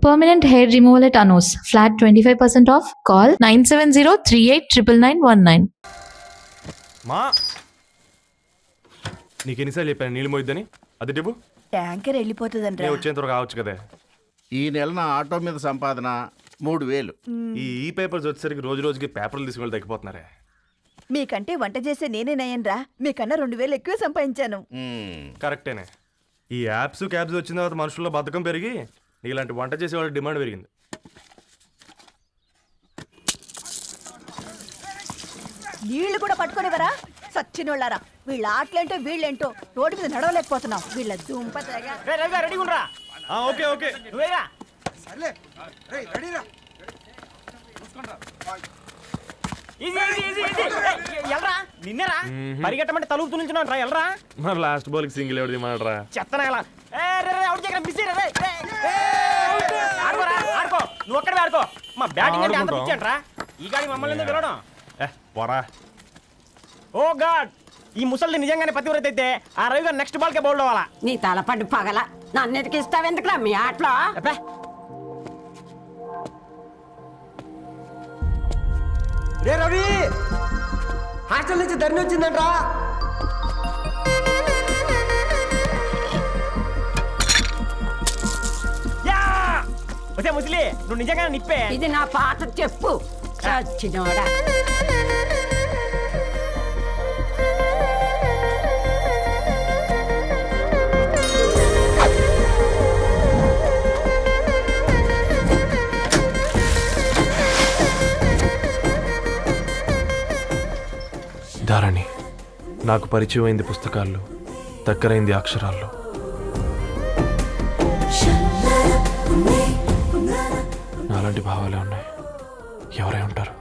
Permanent hair removal at Anos. Flat 25% off. Call 970-389919. మా నీకెన్నిసార్లు చెప్పాను నీళ్ళు మోయిద్దని అది డివ్వు ట్యాంకర్ వెళ్ళిపోతుందంట. నేను వచ్చేంత వరకు కావచ్చు కదా. ఈ నెల నా ఆటో మీద సంపాదన 3000. ఈ పేపర్స్ వచ్చేసరికి రోజు రోజుకి పేపర్లు తీసుకుని తగ్గిపోతున్నారే. మీకంటే వంట చేసే నేనే నయ్యన్రా, మీకన్నా 2000 ఎక్కువ సంపాదించాను. కరెక్టేనే. ఈ యాప్స్ క్యాబ్స్ వచ్చిన తర్వాత మనుషుల్లో బద్ధకం పెరిగి ఇలాంటి వంట చేసే వాళ్ళ డిమాండ్ పెరిగింది. నీళ్లు కూడా పట్టుకునేవరా సచ్చినోళ్ళారా. వీళ్ళ ఆటలేంటో వీళ్ళేంటో రోడ్డు మీద నడవలేకపోతున్నాం. వీళ్ళ దుంప ఓకే ఓకే నిన్నరా పరిగెట్టమంటే తలుపుతూ నిల్చున్నాను రా. ఎల్రా మరి లాస్ట్ బాల్ కి సింగిల్ ఎవరిది మాడరా చెత్తనా ఎలా ఆడుకో నువ్వు ఒక్కడే ఆడుకో. మా బ్యాటింగ్ అంటే అంత పిచ్చేంట్రా ఈ గాడి మమ్మల్ని ఎందుకు పిలవడం. పోరా. ఓ గాడ్, ఈ ముసలి నిజంగానే పతివ్రత అయితే ఆ రవి గారు నెక్స్ట్ బాల్ కే బౌల్డ్ అవ్వాలా. నీ తలపండు పగల నన్ను ఇస్తావెందుకురా మీ ఆటలో. రే రవి, హాస్టల్ నుంచి ధరణి వచ్చిందంట్రా. వచ్చే ముసలి నువ్వు నిజంగానే నిప్పే. ఇది నా పాత చెప్పు చచ్చినోడా. ధారణి, నాకు పరిచయం అయింది పుస్తకాల్లో, దగ్గరైంది అక్షరాల్లో. నాలాంటి భావాలే ఉన్నాయి. ఎవరై ఉంటారు?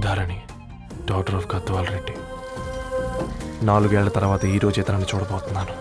Dharani, doctor of Gadwal Reddy. 4 ఏళ్ల తర్వాత ఈ రోజు ఇతరాన్ని చూడబోతున్నాను.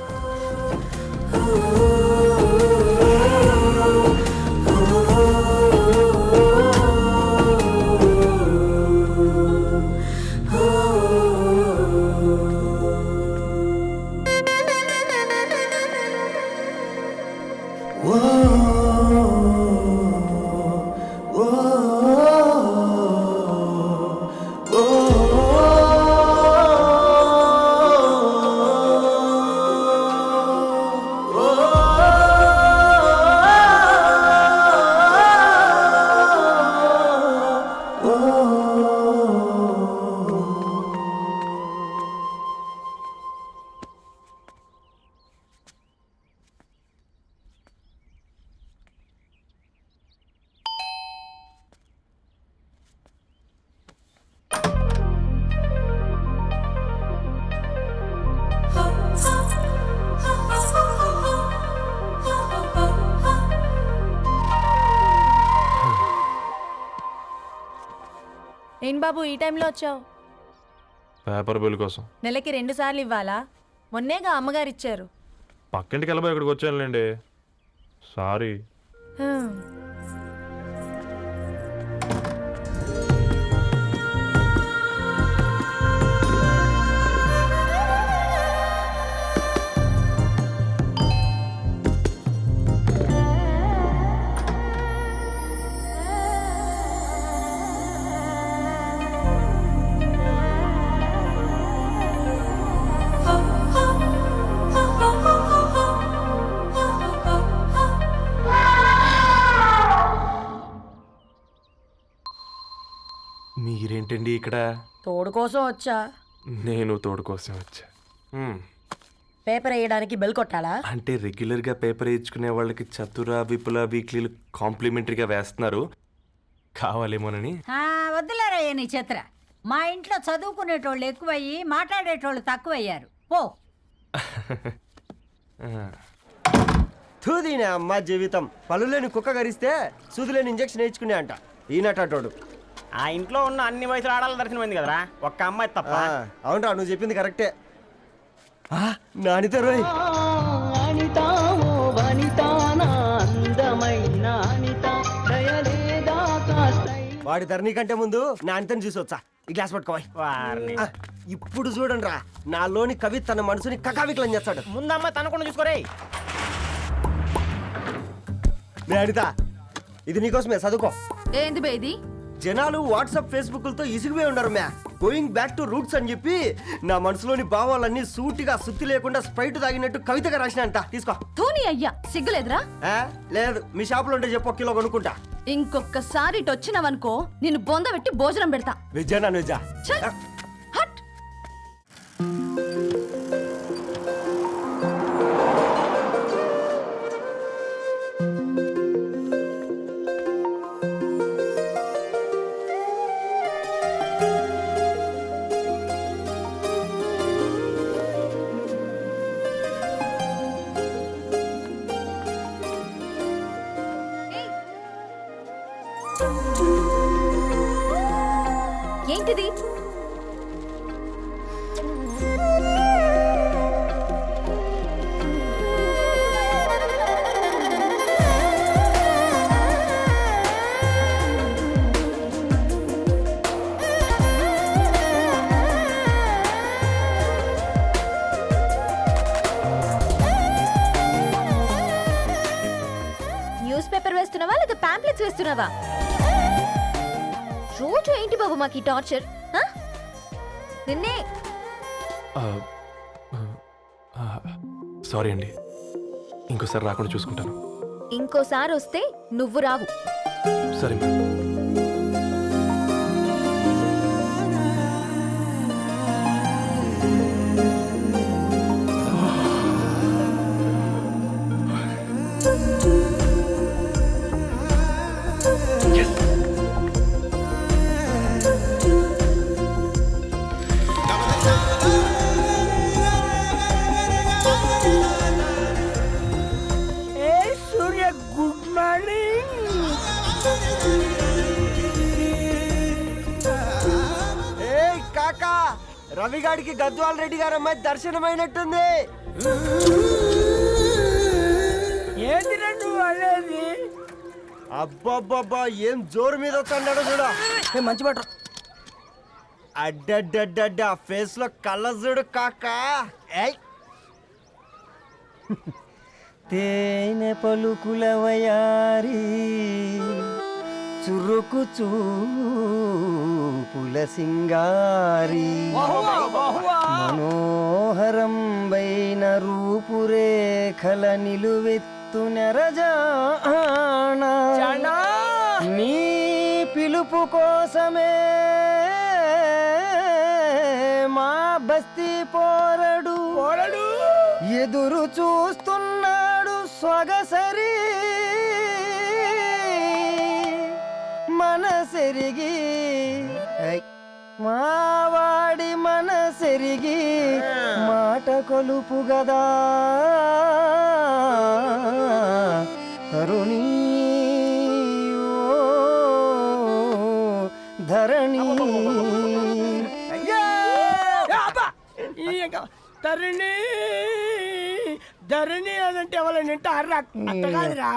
ఏం బాబు ఈ టైంలో వచ్చావు? పేపర్ బిల్ కోసం. నెలకి 2 సార్లు ఇవ్వాలా? మొన్నేగా అమ్మగారు ఇచ్చారు. పక్కింటికి వెళ్ళబోయి ఇక్కడికి వచ్చానులేండి. సారీ. మీరేంటండి ఇక్కడ? తోడు కోసం వచ్చా. నేను తోడు కోసం వచ్చా. పేపర్ వేయడానికి బెల్ కొట్టాలా? అంటే రెగ్యులర్గా పేపర్ వేయించుకునే వాళ్ళకి చతుర విపుల వీక్లీలు కాంప్లిమెంటరీగా వేస్తున్నారు, కావాలేమోనని. వద్దులేరయ్య నీ చిత్ర. మా ఇంట్లో చదువుకునేటోళ్ళు ఎక్కువయ్యి మాట్లాడేటోళ్ళు తక్కువయ్యారు. పో. తూదీనే అమ్మ జీవితం. పళ్ళులేని కుక్క గరిస్తే సూదులేని ఇంజక్షన్ వేయించుకునే అంట ఈనటోడు. ఆ ఇంట్లో ఉన్న అన్ని వయసులో ఆడాలి దర్శనమైంది కదరా, ఒక్క అమ్మాయి తప్ప. అవునరా, నువ్వు చెప్పింది కరెక్టే. నానితో రోయ్. వాడి ధరణి కంటే ముందు నా అంతని చూసొచ్చా. ఈ గ్లాస్ పట్టుకోవాలి. వారిని ఇప్పుడు చూడండి రా, నాలోని కవి తన మనసుని కకావికలం చేస్తాడు. ముందమ్మ తనకుండా చూసుకోరే. నే అనిత, ఇది నీకోసమే, చదువుకో. ఏంది బే ఇది? జనాలు వాట్సాప్ ఫేస్బుక్లతో ఇసిగిపోయి ఉండరు మ్యా. గోయింగ్ బ్యాక్ టు రూట్స్ అని చెప్పి నా మనసులోని భావాలన్నీ సూటిగా సుత్తి లేకుండా స్ప్రైట్ తాగినట్టు కవితగా రాసిన అంట. తీసుకో. ధోని అయ్యా సిగ్గులేదురా? లేదు, మీ షాపులో ఉంటే చెప్పు, 1 కిలో కొనుక్కుంటా. ఇంకొకసారి ఇటు వచ్చినావనుకో నిన్ను బొంద పెట్టి భోజనం పెడతా. వెజ్జా నాన్ వెజ్జా? ఛల్! హట్! ఏంటిది? న్యూస్ పేపర్ వేస్తున్నావా లేదా పాంప్లెట్స్ వేస్తున్నావా? రోజు ఏంటి బాబు మాకు ఈ టార్చర్? నిన్నే సారీ అండి, ఇంకోసారి రాకుండా చూసుకుంటాను. ఇంకోసారి వస్తే నువ్వు రావు. సరే మ్యామ్. ఏ సూర్య, గుడ్ మార్నింగ్. ఏ కాకా, రవిగాడికి గద్వాల్ రెడ్డి గారు అమ్మాయి దర్శనమైనట్టుంది. ఏంది నువ్వు అనేది? అబ్బబ్బబ్బా, ఏం జోరు మీద వస్తాడు చూడ. మంచి మాట. అడ్డడ్డడ్డ ఫేస్ లో కళ్ళ చూడు కాకా. ఏయ్, తేనె పలుకుల వయారి చురుకు చూపుల సింగారి మనోహరం వైన రూపురేఖల నిలువెత్తు నెరజానా నీ పిలుపు కోసమే మా బస్తీ పోరడు ఎదురు చూస్తున్నాడు స్వగసరి మనసెరిగి. మావాడి మనసెరిగి మాట కొలుపు గదా తరుణీ ఓ ధరణి. ధరణి ధరణి అదంటే ఎవరైనా అర్రా అట్ట కాదురా.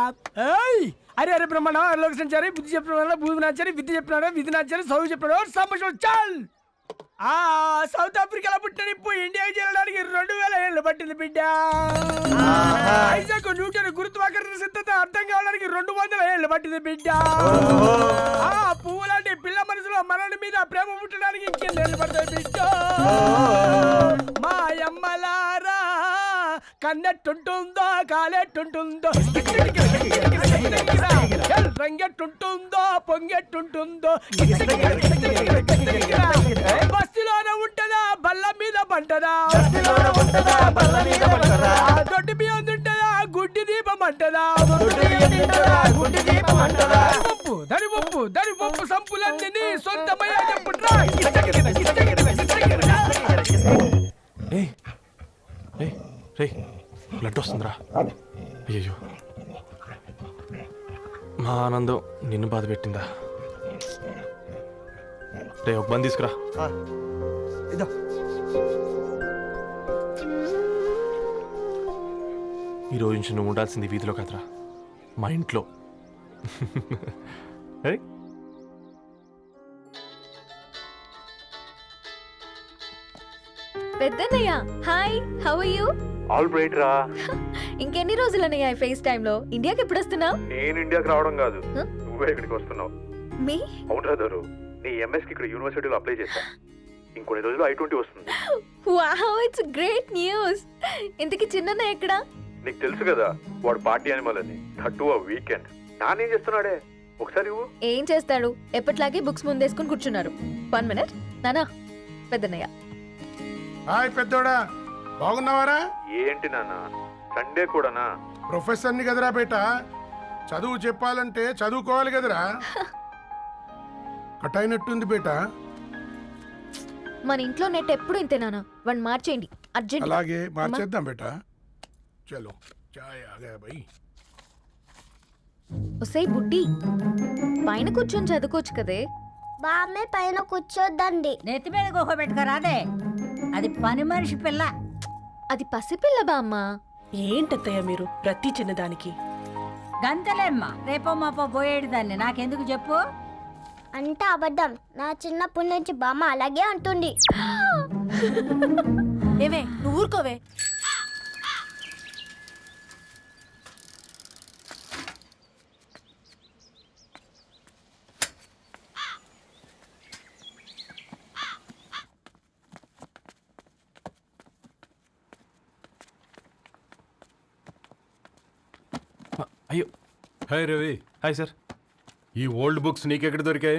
ఏయ్, అరే అరే బ్రహ్మణ లోక సంచారి, బుద్ధి చెప్పిన భూమి నాచారి, విద్య చెప్పినాడు, విధి నాచారి, చదువు చెప్పినాడు, సంభాషణ చాల్. సౌత్ ఆఫ్రికాలో పుట్టిన ఇప్పుడు ఇండియాకి చేరడానికి 2000 ఏళ్ళు పట్టింది బిడ్డ. ఐజాక్ న్యూటన్ గురుత్వాకర్షణ సిద్ధత అర్థం కావడానికి 200 ఏళ్ళు పట్టింది బిడ్డ. పువ్వు లాంటి పిల్ల మనసులో మనని మీద ప్రేమ పుట్టడానికి ఇంకెన్నేళ్ళు పడతాయి బిడ్డ. మా అమ్మలారా కన్నెట్టుంటుందో కాలెట్టుంటుందో, రంగెట్టుంటుందో పొంగెట్టుంటుందో, బస్తిలోనే ఉంటదా బల్ల మీద పంటదా, దొడ్డి బియ్యం తింటదా గుడ్డి దీపం అంటదా, దరి పప్పు సంపులన్నీ సొంతమయ్యా చెప్పుట్రా. రే, బ్లడ్ వస్తుందిరా. అయ్యో, మా ఆనందం నిన్ను బాధ పెట్టిందా? రే, ఒక బంద్ తీసుకురా. ఇదో ఈ రోజు నుంచి నువ్వు ఉండాల్సింది వీధిలో కదరా, మా ఇంట్లో. పెద్దన్నయ్య hi how are you all right రా. ఇంకెన్ని రోజులన్నయ్య ఫేస్ టైం లో ఇండియాకి ఎప్పుడు వస్తున్నావు నేను ఇండియాకి రావడం కాదు, Huh? నువ్వే ఇక్కడికి వస్తున్నావు. మీ అవునరా దొరు, నీ ఎంఎస్ కి ఇక్కడ యూనివర్సిటీలో అప్లై చేశా. ఇంకొన్ని రోజులు I-20 వస్తుంది. Wow it's great news. ఇంతకి చిన్నన్నయ్య ఎక్కడ? నీకు తెలుసు కదా వాడు పార్టీ అనిమల్ అని, థర్టూ ఆ వీకెండ్. నానేం చేస్తున్నాడే ఒకసారి ఇవ్వు. ఏం చేస్తాడు, ఎప్పటిలాగే బుక్స్ ముందేసుకుని కూర్చున్నారు. 1 మినిట్ నానా. పెద్దన్నయ్య హాయ్ పెద్దోడా, బాగున్నావారా? ఏంటి నాన్న సండే కూడానా? ప్రొఫెసర్ని కదరా బేట, చదువు చెప్పాలంటే చదువుకోవాలి కదరా. కట్ అయినట్టుంది బేట. మన ఇంట్లో నెట్ ఎప్పుడు ఇంతే నానా. 1 మార్చేయండి అర్జెంట్. అలాగే మార్చేద్దాం బేట. చలో చాయ్ ఆగా భయ్. ఒసేయ్ బుడ్డి, పైన కూర్చొని చదువుకోవచ్చు కదే. బామ్మే పైన కూర్చోద్దండి. నెత్తి మీద గుహ పెట్టుకోరాదే, అది పని మనిషి పిల్ల. అది పసిపిల్ల బామ్మ. ఏంటత్తయ్య మీరు ప్రతి చిన్నదానికి? గంతలేమ్మా, రేపో మాపో పోయేడు దాన్ని నాకెందుకు చెప్పు. అంటే అబద్ధం. నా చిన్నప్పటి నుంచి బామ్మ అలాగే అంటుంది. ఏవే నువ్వు ఊరుకోవే. అయ్యో. హాయ్ రవి. Hi sir. ఈ ఓల్డ్ బుక్స్ నీకెక్కడ దొరికాయి?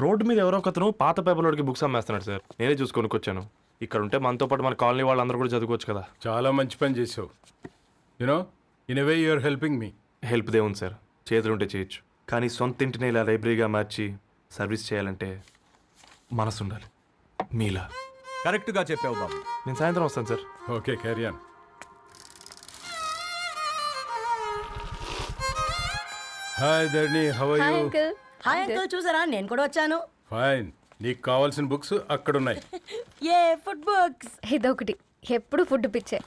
రోడ్డు మీద ఎవరో ఒకతను పాత పేపర్లోకి బుక్స్ అమ్మేస్తున్నాడు సార్. నేనే చూసుకొని వచ్చాను. ఇక్కడ ఉంటే మనతో పాటు మన కాలనీ వాళ్ళందరూ కూడా చదువుకోవచ్చు కదా. చాలా మంచి పని చేసావు. You know in a way you are helping me. Help దేవుంది సార్, చేతులుంటే చేయొచ్చు. కానీ సొంత ఇంటిని ఇలా లైబ్రరీగా మార్చి సర్వీస్ చేయాలంటే మనసు ఉండాలి. మీలా. కరెక్ట్గా చెప్పావు బాబు. నేను సాయంత్రం వస్తాను sir. Okay carry on. Hi Dharani, how are hi you? Uncle. Hi uncle, చూసారా నేను కూడా వచ్చాను. ఫైన్. నీకు కావాల్సిన బుక్స్ అక్కడ ఉన్నాయి. ఏ ఫుడ్ బుక్స్? ఇదొకటి ఎప్పుడు ఫుడ్ పిచ్చే.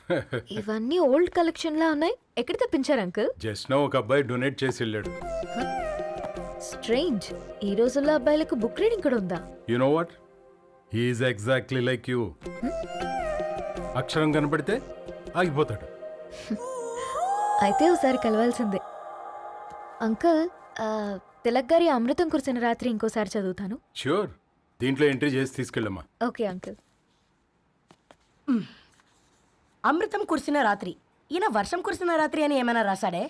ఇవన్నీ ఓల్డ్ కలెక్షన్ లా ఉన్నాయి. ఎక్కడ తెప్పించారు అంకుల్? జస్ట్ నో ఒక అబ్బాయి డొనేట్ చేసి వెళ్ళాడు. స్ట్రేంజ్, ఈ రోజుల్లో అబ్బాయిలకు బుక్ రీడింగ్ కూడా ఉందా? You know what, he's exactly like you. అక్షరం కనపడితే ఆగిపోతాడు. అయితే ఒకసారి కలవాల్సిందే. అంకుల్, తిలక్ గారి అమృతం కురిసిన రాత్రి ఇంకోసారి చదువుతాను. ష్యూర్, దీంట్లో ఎంట్రీ చేసి తీసుకెళ్ళమ్మా. Okay uncle. అమృతం కురిసిన రాత్రి. ఈయన వర్షం కురిసిన రాత్రి అని ఏమైనా రాశాడే?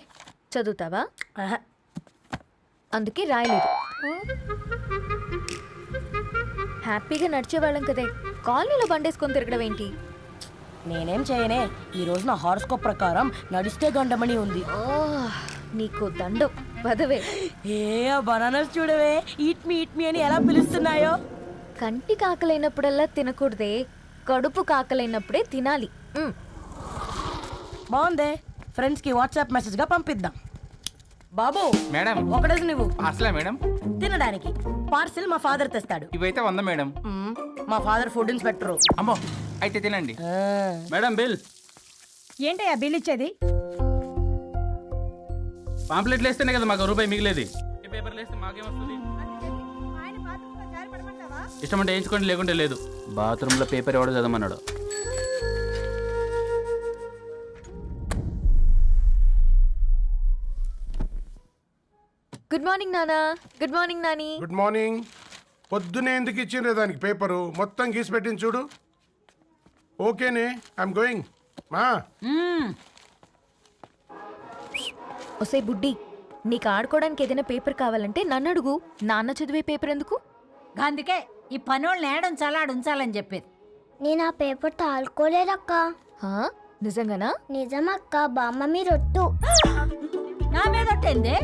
చదువుతావా? ఆహా. అందుకే రాయలేదు. హ్యాపీగా నడిచేవాళ్ళం కదే, కాలనీలో బండేసుకొని తిరగడం ఏంటి? నేనేం చేయనే, ఈ రోజు నా హారోస్కోప్ ప్రకారం నడిస్తే గండమణి ఉంది. ఓ, నీకు దండం పదవే. ఏ బనానాస్ చూడవే, ఈట్ మీ అని ఎలా పిలుస్తున్నాయో. కంటి కాకలైనప్పుడల్లా తినకూడదే, కడుపు కాకలైనప్పుడే తినాలి. బాగుందే, ఫ్రెండ్స్ కి వాట్సాప్ మెసేజ్ గా పంపిద్దాం. బాబు మేడం. ఒకటేసి నువ్వు అసలే మేడం తినడానికి పార్సిల్ మా ఫాదర్ తెస్తాడు. ఇవైతే 100 మేడం. మా ఫాదర్ ఫుడ్ ఇన్స్పెక్టర్. అమ్మో, అయితే తినండి మేడం. బిల్ ఏంటయ్యా బిల్ ఇచ్చేది? పాంప్లెట్లు వేస్తేనే కదా మాకు రూపాయి మిగిలేది. పేపర్లు వేస్తే మాకేమొస్తుంది? ఇష్టం అంటే వేయించుకోండి, లేకుంటే లేదు. బాత్రూంలో పేపర్ ఎవడో చదవమన్నాడు. గుడ్ మార్నింగ్ నానా. Good morning Nani. Good morning. పొద్దునే ఎందుకు ఇచ్చిండ్రే దానికి పేపరు? మొత్తం గీసి పెట్టింది చూడు. ఓకేనే, ఐఎమ్ గోయింగ్. మా ఒసే బుడ్డి, నీకు ఆడుకోవడానికి ఏదైనా పేపర్ కావాలంటే నన్ను అడుగు. నాన్న చదివే పేపర్ ఎందుకు? అందుకే ఈ పనోళ్ళని ఏడుంచాలా ఉంచాలని చెప్పేది. నేను ఆ పేపర్ తాలుకోలేదక్క. హా, నిజంగానా? నిజమక్క, బామ్మ మీరొట్టు. నా మీద ఒట్టేంది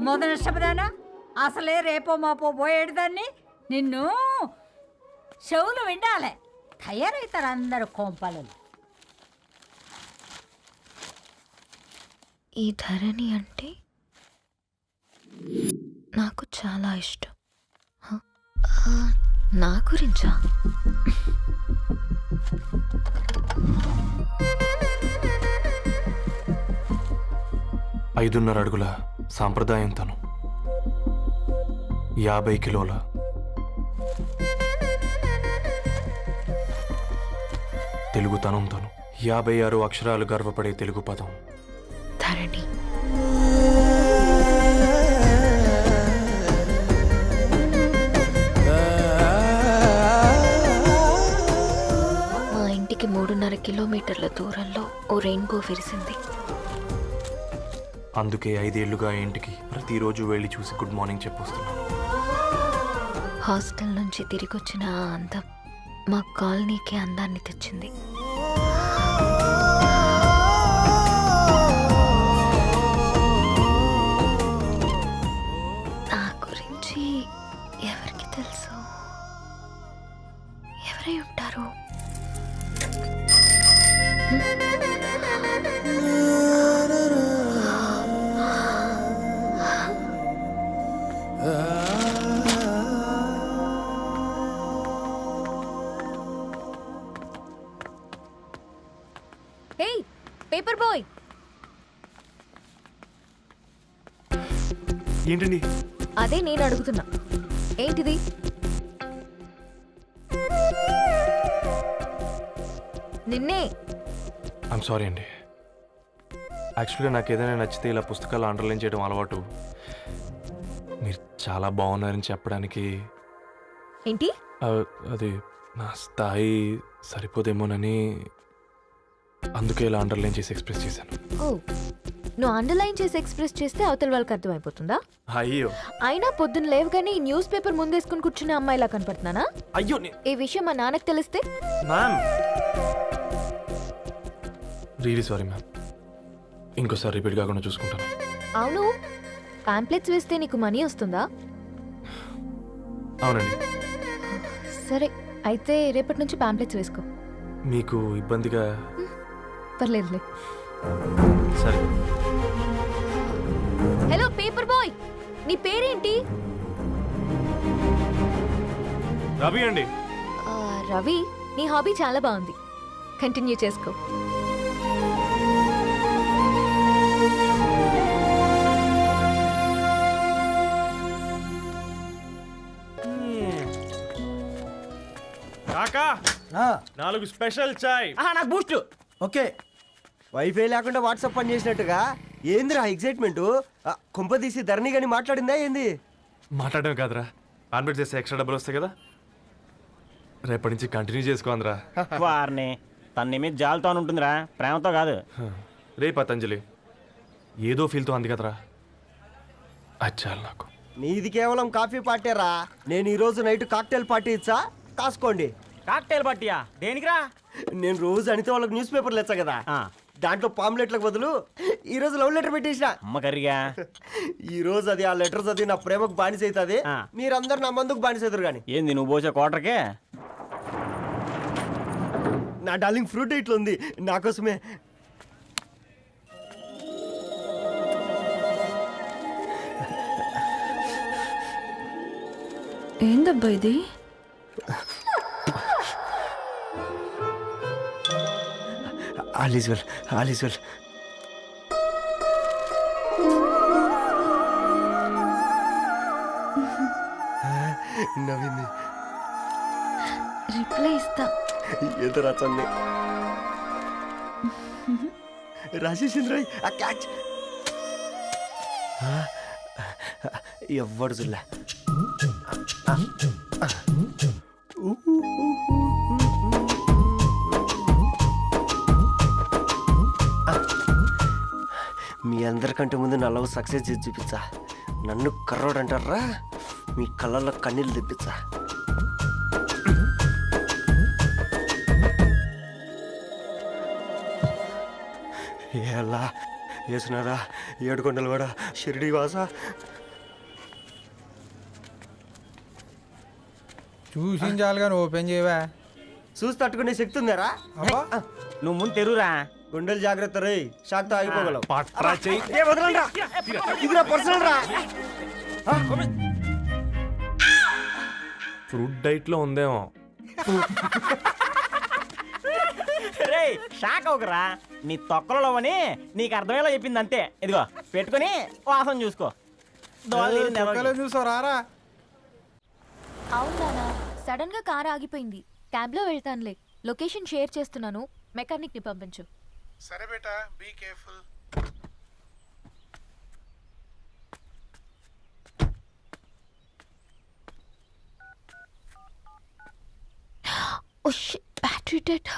మొదటి నష్టపదానా? అసలే రేపో మాపో పోయేడు దాన్ని. నిన్ను చెవులు విండాలే, తయారవుతారు అందరు కోంపాలు. ఈ ధరణి అంటే నాకు చాలా ఇష్టం. నా గురించా? ఐదున్నర అడుగుల సాంప్రదాయం తను, 50 కిలోల తెలుగుతనంతోను 56 అక్షరాలు గర్వపడే తెలుగు పదం ధరణి. మా ఇంటికి 3.5 కిలోమీటర్ల దూరంలో ఓ రెయిన్బో విరిసింది. అందుకే 5 ఏళ్లుగా ఇంటికి ప్రతిరోజు వెళ్ళి చూసి గుడ్ మార్నింగ్ చెప్పొస్తున్నాను. హాస్టల్ నుంచి తిరిగొచ్చిన ఆ అందం మా కాలనీకి అందాన్ని తెచ్చింది. నా గురించి ఎవరికి తెలుసు? ఎవరై ఉంటారు? హే పేపర్ బాయ్, ఏంటండి? అదే నేను అడుగుతున్నా, ఏంటిది? నిన్నే. ఐమ్ సారీ అండి. యాక్చువల్గా నాకు ఏదైనా నచ్చితే ఇలా పుస్తకాలు అండర్లైన్ చేయడం అలవాటు. మీరు చాలా బాగున్నారని చెప్పడానికి ఏంటి? అది నా స్థాయి సరిపోదేమోనని అందుకే ఇలా అండర్లైన్ చేసి ఎక్స్ప్రెస్ చేశాను. ఓ, నువ్వు అండర్లైన్ చేసి ఎక్స్ప్రెస్ చేస్తే అవతల వాళ్ళకి అర్థమైపోతుందా? అయ్యో అయినా పొద్దున్న లేవగానే ఈ న్యూస్ పేపర్ ముందేసుకుని కూర్చునే అమ్మాయిలా కనపడుతున్నానా? అయ్యో ఈ విషయం మా నాన్నకు తెలిస్తే? Ma'am really sorry ma'am. ఇంకోసారి రిపీట్ కాకుండా చూసుకుంటాను. అవును, పాంప్లెట్స్ వేస్తే నీకు మనీ వస్తుందా? అవునండి. సరే అయితే రేపటి నుంచి పాంప్లెట్స్ వేసుకో. మీకు ఇబ్బందిగా? పర్లేదులే. సరే. హలో పేపర్ బాయ్, నీ పేరేంటి? రవి అండి. రవి, నీ హాబీ చాలా బాగుంది, కంటిన్యూ చేసుకో. కాకా 4 స్పెషల్ చాయ్. నాకు బూస్ట్. ఓకే. వైఫై లేకుండా వాట్సాప్ పని చేసినట్టుగా ఏందిరా ఎగ్జైట్మెంట్? కుంప తీసి ధరణి గాని మాట్లాడిందా ఏంది? మాట్లాడడం కాదురా, కాన్వర్ట్ చేస్తే ఎక్స్ట్రా డబ్బులు వస్తాయి కదా, రేపటి నుంచి కంటిన్యూ చేసుకోందిరా. వారిని తన మీద జాలతో ఉంటుందిరా, ప్రేమతో కాదు. రే పతంజలి, ఏదో ఫీల్తో అంది కదరా, అది చాలు నాకు. నీది కేవలం కాఫీ పార్టీరా. నేను ఈ రోజు నైట్ కాక్టైల్ పార్టీ ఇచ్చా, కాసుకోండి. కాక్టైల్ పార్టీయా? దేనికిరా? నేను రోజు అనితే వాళ్ళకి న్యూస్ పేపర్లు ఇచ్చా కదా, దాంట్లో పాంప్లెట్లకు బదులు ఈ రోజు లవ్ లెటర్ పెట్టేసిన. అమ్మ కర్రీగా. ఈ రోజు అది ఆ లెటర్ చదివి నా ప్రేమకు బానిస అవుతుంది. మీరందరు నా మందుకు బానిస అవుతారు. కానీ ఏంది నువ్వు పోసే కోటర్కే? నా డార్లింగ్ ఫ్రూట్ ఇట్లా ఉంది నా కోసమే. ఏందబ్బా ఇది? All is well, all is well. నవ్వింది. రిప్లై ఇస్తా. ఏదో రచండి రాజేసింద్ర ఆ క్యాచ్ ఎవ్వడు జుల్లా. మీ అందరికంటే ముందు నా లవ్ సక్సెస్ చేసి చూపించా. నన్ను కర్రోడు అంటారా, మీ కళ్ళల్లో కన్నీళ్ళు తెప్పించా. ఎలా వేసినారా ఏడుకొండలు కూడా షిరిడి వాస. చూసించాలుగా ఓపెన్ చేయవా? చూసి తట్టుకునే శక్తి ఉందారా? నువ్వు ముందు తెరురా. గుండెలు జాగ్రత్త రే, షాక్ తో ఆగిపోగలవు. పట్రా చెయ్యి. ఏ వదలండ్రా, ఇది నా పర్సనల్ రా. ఫ్రూట్ డైట్ లో ఉందేమో. రే షాక్ అవకరా, నీ తొక్కలలో అని నీకు అర్థమయ్యేలా చెప్పింది అంతే. ఇదిగో పెట్టుకొని వాసన చూసుకో. చూసారా? అవునా, సడన్ గా కార్ ఆగిపోయింది. క్యాబ్ లో వెళ్తానులే, లొకేషన్ షేర్ చేస్తున్నాను, మెకానిక్ని పంపించు. సరే బేటా, be careful. Oh shit, battery dead.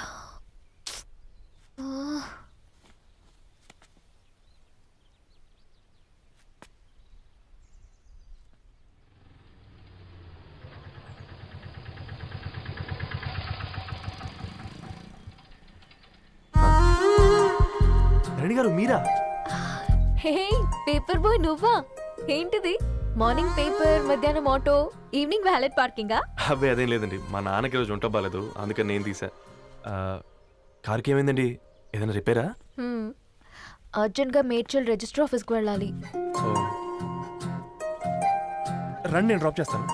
Rani గారు మీరా? హే పేపర్ బాయ్, నువ్వా? ఏంటిది? మార్నింగ్ పేపర్, మధ్యాహ్నం ఆటో, ఈవినింగ్ వ్యాలెట్ పార్కింగా? అబ్బే అదేం లేదండి, మా నాన్నకి రోజు ఉంట బాగాలేదు, అందుకని నేను తీసా. కార్కి ఏమైందండి? ఏదైనా రిపేరా? అర్జెంట్గా మేడ్చల్ రిజిస్టర్ ఆఫీస్కి వెళ్ళాలి. రండి, నేను డ్రాప్ చేస్తాను.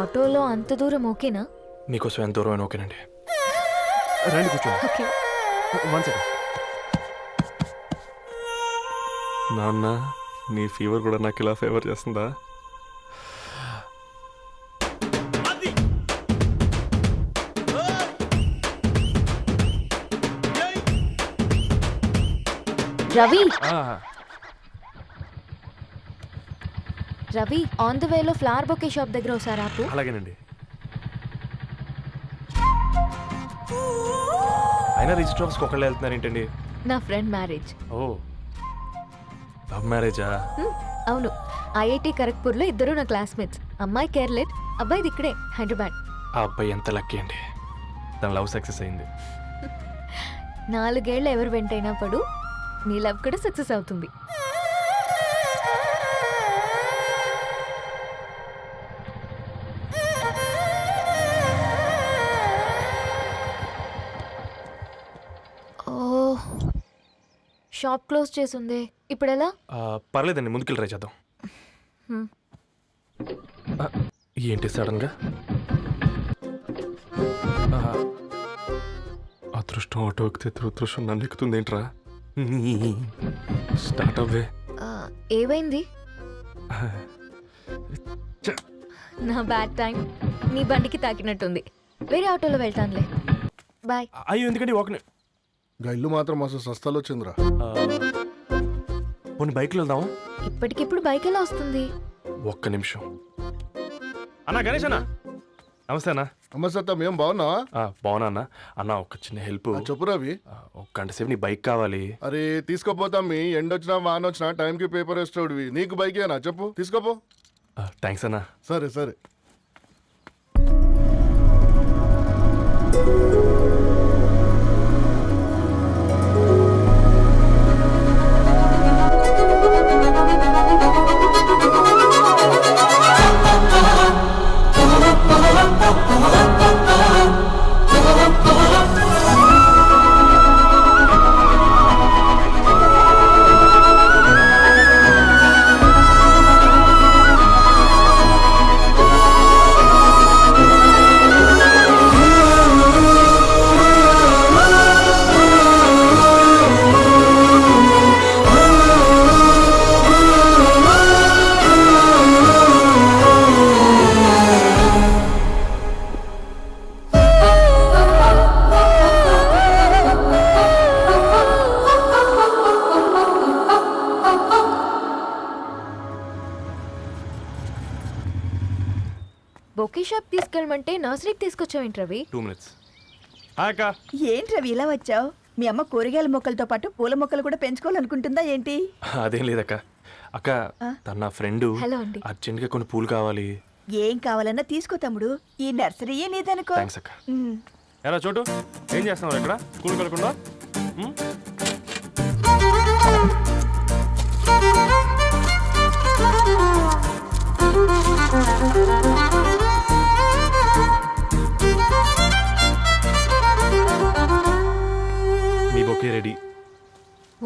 ఆటోలో అంత దూరం ఓకేనా? మీకోసం ఎంత దూరం అయినా ఓకేనండి. రండి కూర్చోండి. ఓకే. 1 సెకండ్. నాన్న, నీ ఫీవర్ కూడా నాకు ఇలా ఫేవర్ చేస్తుందా? రవి, రవి, ఆన్ ద వేలో ఫ్లవర్ బొకే షాప్ దగ్గర ఒకసారి ఆపు. అలాగేనండి. అయినా రిజిస్టర్ ఆఫీస్కి ఒకళ్ళు వెళ్తున్నారు ఏంటండి? నా ఫ్రెండ్ మ్యారేజ్. ఓ, లవ్ మ్యారేజా? అవును, ఐఐటి ఖరగ్పూర్లో ఇద్దరు నా క్లాస్మేట్స్. అమ్మాయి కేర్లెట్, అబ్బాయిది ఇక్కడే హైదరాబాద్. ఆ అబ్బాయి ఎంత లక్కీ అండి, తన లవ్ సక్సెస్ అయింది. 4 ఏళ్ళు ఎవరు వెంటైనా పడు, నీ లవ్ కూడా సక్సెస్ అవుతుంది. ఓ, షాప్ క్లోజ్ చేసుందే, ఇప్పుడు ఎలా? పర్లేదండి, ముందుకెళ్ళి ట్రై చేద్దాం. ఏంటి సడన్గా? అదృష్టం ఆటో ఎక్కితే దురదృష్టం నన్ను ఎక్కుతుంది ఏంట్రా? స్టార్ట్ అవ్వే. ఏమైంది? నా బ్యాడ్ టైం నీ బండికి తాకినట్టుంది. వేరే ఆటోలో వెళ్తానులే, బాయ్. అయ్యో ఎందుకండి ఒక ఇల్లు మాత్రం అసలు సస్తాలో వచ్చిందిరా. కొన్ని బైక్లో వెళ్దాం. ఇప్పటికిప్పుడు బైక్ ఎలా వస్తుంది? ఒక్క నిమిషం. అన్నా గణేష్ అన్న, నమస్తే అన్న. అమ్మసత్తం, ఏం బాగున్నావా? బాగున్నా అన్న. అన్న ఒక చిన్న హెల్ప్. చెప్పు రవి. ఒక గంట సేపు నీ బైక్ కావాలి. అరే తీసుకోపోతాం, మీ ఎండొచ్చినా వాన వచ్చినా టైంకి పేపర్ వేస్తాడువి. నీకు బైకేనా? చెప్పు, తీసుకోపో. థ్యాంక్స్ అన్న. సరే సరే. బొకే షాప్ తీసుకెళ్ళమంటే నర్సరీకి తీసుకొచ్చావేంటి రవి? 2 minutes. అక్క, ఏంటి రవి ఇలా వచ్చావు? మీ అమ్మ కూరగాయల మొక్కలతో పాటు పూల మొక్కలు కూడా పెంచుకోవాలనుకుంటుందా ఏంటి? అదేం లేదక్క. అక్క, తన నా ఫ్రెండ్ హలో అండి. అర్జెంట్గా కొన్ని పూలు కావాలి. ఏం కావాలన్నా తీసుకో తమ్ముడు, ఈ నర్సరీయే నీదనుకో. థ్యాంక్స్ అక్క. ఎలా చోటు, ఏం చేస్తున్నావు ఇక్కడ స్కూల్కి వెళ్ళకుండా? మీ bouquet ready.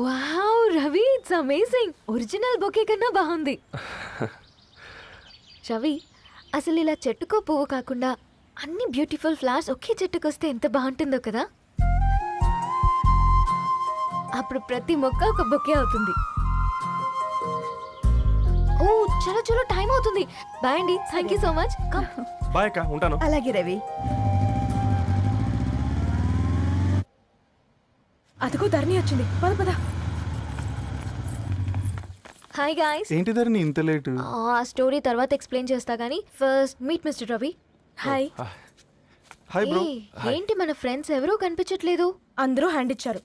Wow Ravi, it's amazing. Original bouquet కన్నా బాగుంది. రవి, అసలు ఇలా చెట్టుకో పువ్వు కాకుండా అన్ని బ్యూటిఫుల్ ఫ్లవర్స్ ఒకే చెట్టుకు వస్తే ఎంత బాగుంటుందో కదా. అప్పుడు ప్రతి మొక్క ఒక బొకే అవుతుంది. ఓ చలో చలో, టైం అవుతుంది. బాయ్ అండి, thank you so much. Bye అక్క, ఉంటాను. అలాగే రవి. అదిగో ధరణి వచ్చింది, పద పద. Hi guys. ఏంటి ధరణి ఇంత లేటు? ఆ స్టోరీ తర్వాత ఎక్స్ప్లెయిన్ చేస్తా గానీ first meet mister Ravi. Hi. Hi bro. ఏంటి మన ఫ్రెండ్స్ ఎవరూ కనిపించట్లేదు? అందరూ హ్యాండ్ ఇచ్చారు.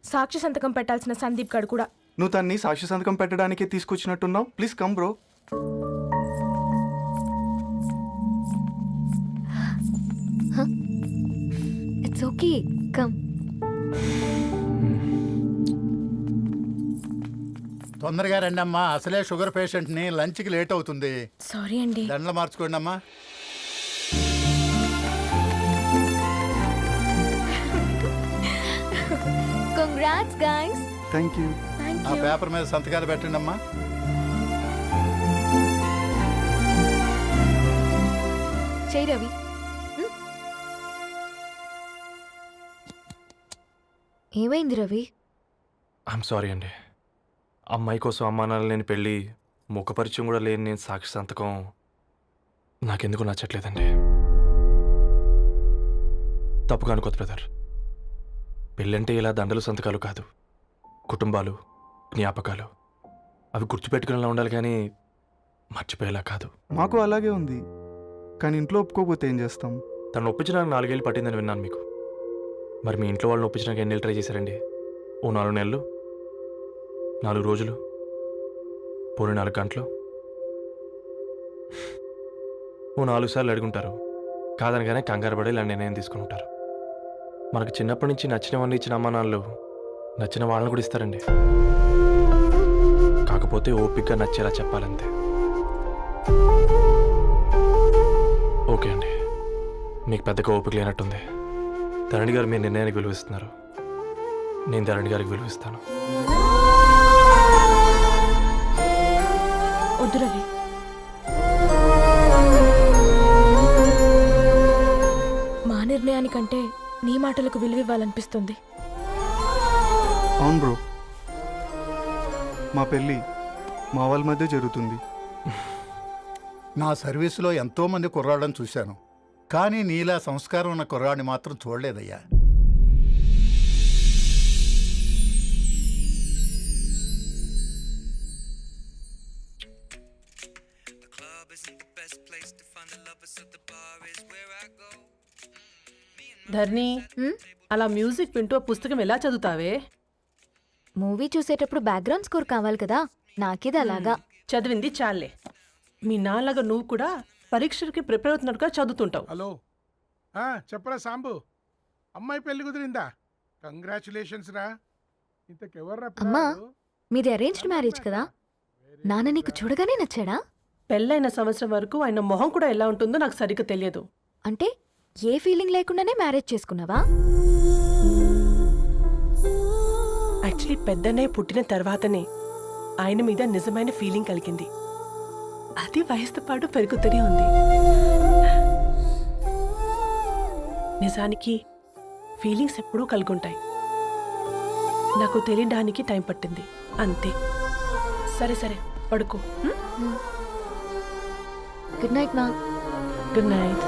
సాక్షి సంతకం పెట్టాల్సిన సందీప్ గడు కూడా. నువ్వు తన్ని సాక్షి సంతకం పెట్టడానికే తీసుకొచ్చినట్టున్నావు. Please come bro. It's okay, come. తొందరగా రండి అమ్మా, అసలే షుగర్ పేషెంట్ ని లంచ్ కి లేట్ అవుతుంది. సారీ అండి. దండలు మార్చుకోండి అమ్మా. Congrats guys. Thank you. ఆ పేపర్ మీద సంతకాలు పెట్టండి అమ్మా. చేయి రవి. ఏమైంది రవి? ఐఎమ్ సారీ అండి. అమ్మాయి కోసం అమ్మానాలు లేని పెళ్ళి, ముఖ పరిచయం కూడా లేని నేను సాక్షి సంతకం నాకెందుకు నచ్చట్లేదండి. తప్పుగా అనుకోదు బ్రదర్. పెళ్ళంటే ఇలా దండలు సంతకాలు కాదు, కుటుంబాలు, జ్ఞాపకాలు. అవి గుర్తుపెట్టుకునేలా ఉండాలి కానీ మర్చిపోయేలా కాదు. మాకు అలాగే ఉంది, కానీ ఇంట్లో ఒప్పుకోకపోతే ఏం చేస్తాం? తను ఒప్పించడానికి 4 ఏళ్ళు పట్టిందని విన్నాను మీకు. మరి మీ ఇంట్లో వాళ్ళని ఒప్పించడానికి ఎన్ని ఏళ్ళు ట్రై చేశారండి? ఓ 4 నెలలు, 4 రోజులు, పోనీ 4 గంటలు, ఓ 4 సార్లు అడుగుంటారు. కాదనగానే కంగారు పడి ఇలా నిర్ణయం తీసుకుని ఉంటారు. మనకు చిన్నప్పటి నుంచి నచ్చినవన్నీ ఇచ్చిన అమ్మా నాన్నలు నచ్చిన వాళ్ళని కూడా ఇస్తారండి. కాకపోతే ఓపికగా నచ్చేలా చెప్పాలంతే. ఓకే అండి, మీకు పెద్దగా ఓపిక లేనట్టుంది. ధరణి గారు మీ నిర్ణయానికి విలువిస్తున్నారు, నేను ధరణి గారికి విలువిస్తాను. వద్దు రవి. మా నిర్ణయానికంటే నీ మాటలకు విలువివ్వాలనిపిస్తుంది. అవును బ్రో, మా పెళ్ళి మా వాళ్ళ మధ్య జరుగుతుంది. నా సర్వీసులో ఎంతో మంది కుర్రాళ్ళని చూశాను, కానీ నీలా సంస్కారం ఉన్న కుర్రాడిని మాత్రం చూడలేదయ్యా. ధర్ని, అలా మ్యూజిక్ వింటూ పుస్తకం ఎలా చదువుతావే? మూవీ చూసేటప్పుడు బ్యాక్గ్రౌండ్ స్కోర్ కావాలి కదా, నాకేది అలాగా. చదివింది చాలే. మీ నాన్నగా నువ్వు కూడా పరీక్షలకి ప్రిపేర్ అవుతున్నట్టుగా చదువుతుంటావు. హలో, చెప్పరా సాంబు, అమ్మాయి పెళ్లి కుదిరిందా? కంగ్రాచులేషన్స్ రా. ఇంతకెవర్రా అమ్మా, పిల్లాడు? మీది అరేంజ్డ్ మ్యారేజ్ కదా, నాన్న నీకు చూడగానే నచ్చాడా? పెళ్ళైన సంవత్సరం వరకు ఆయన మొహం కూడా ఎలా ఉంటుందో నాకు సరిగ్గా తెలియదు. అంటే ఏ ఫీలింగ్ లేకుండానే మ్యారేజ్ చేసుకున్నావా? యాక్చువల్లీ పెద్దన్నయ్య పుట్టిన తర్వాతనే ఆయన మీద నిజమైన ఫీలింగ్ కలిగింది. అది వయసుతో పాటు పెరుగుతూనే ఉంది. నిజానికి ఫీలింగ్స్ ఎప్పుడూ కలుగుంటాయి, నాకు తెలియడానికి టైం పట్టింది అంతే. సరే సరే, పడుకో. గుడ్ నైట్ మా. Good night.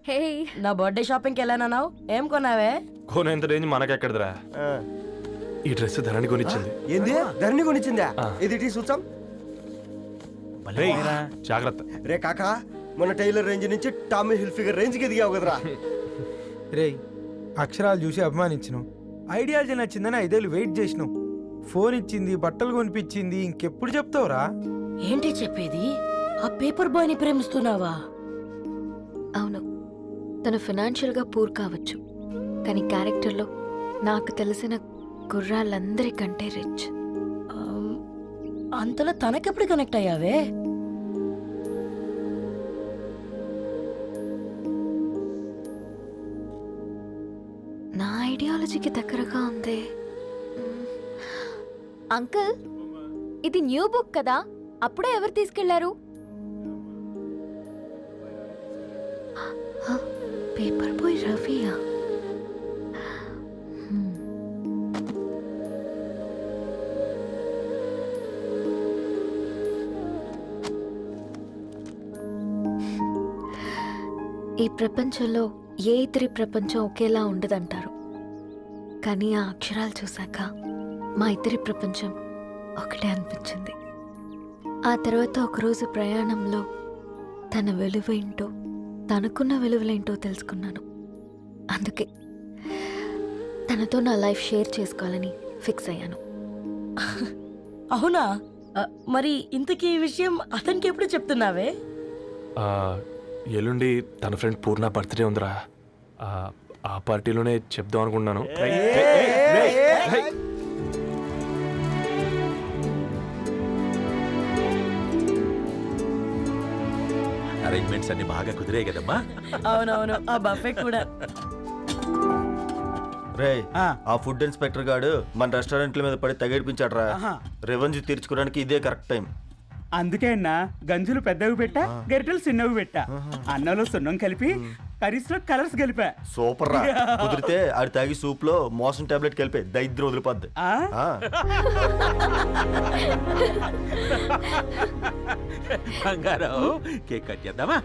హే, నా బర్త్డే షాపింగ్కి వెళ్ళానన్నావు, ఏం కొన్నావే? కోనేంత రేంజ్ మనకెక్కడదిరా. ఈ డ్రెస్ ధరణి కొనిచ్చింది. ఏంది? ధరణి కొనిచ్చిందా? ఇది చూసాం. జాగ్రత్త రే కాకా, మన టైలర్ రేంజ్ నుంచి టామీ హిల్ఫిగర్ రేంజ్కి ఎదిగావు కదరా. రే, అక్షరాలు చూసి అభిమానించినావు, ఐడియాలజీ నచ్చిందని 5 ఏళ్ళు వెయిట్ చేసినావు, ఫోన్ ఇచ్చింది, బట్టలు కొనిపించింది, ఇంకెప్పుడు చెప్తావురా? ఏంటి చెప్పేది? ఆ పేపర్ బాయ్ని ప్రేమిస్తున్నావా? అవును, తను ఫినాన్షియల్గా పూర్ కావచ్చు, కానీ క్యారెక్టర్లో నాకు తెలిసిన గుర్రాలందరికంటే రిచ్. అంతలో తనకెప్పుడు కనెక్ట్ అయ్యావే? నా ఐడియాలజీకి దగ్గరగా ఉంది. అంకుల్, ఇది న్యూ బుక్ కదా, అప్పుడే ఎవరు తీసుకెళ్లారు? పేపర్ బాయ్ రవియా? ఈ ప్రపంచంలో ఏ ఇద్దరి ప్రపంచం ఒకేలా ఉండదంటారు, కానీ ఆ అక్షరాలు చూశాక మా ఇద్దరి ప్రపంచం ఒకటే అనిపించింది. ఆ తర్వాత ఒకరోజు ప్రయాణంలో తన విలువ ఏంటో, తనకున్న విలువలేంటో తెలుసుకున్నాను. అందుకే తనతో నా లైఫ్ షేర్ చేసుకోవాలని ఫిక్స్ అయ్యాను. అవునా? మరి ఇంతకీ ఈ విషయం అతనికి ఎప్పుడు చెప్తున్నావే? ఎల్లుండి తన ఫ్రెండ్ పూర్ణ బర్త్డే ఉందిరా. ఆ పార్టీలోనే చెప్దాం అనుకున్నాను. అరేంజ్మెంట్స్ అన్ని బాగా కుదిరాయి కదమ్మా. అవునవును, ఆ బఫే కూడా. రే ఆ ఫుడ్ ఇన్స్పెక్టర్ గాడు మన రెస్టారెంట్ల మీద పడి తగేడిపించాడ్రా. రెవెన్యూ తీర్చుకోవడానికి ఇదే కరెక్ట్ టైం. అందుకే అన్న గంజులు పెద్దవి పెట్టా, గరిటెలు చిన్నవి పెట్టా. అన్నంలో సున్నం కలిపి కర్రీస్ లో కలర్స్ కలిపా. సూపర్ రా. కుదిరితే ఆడి తాగి సూప్ లో మోషన్ టాబ్లెట్ కలిపే దైద్యం వదిలిపోద్ది. బంగారం కేక్ కట్ చేద్దామా?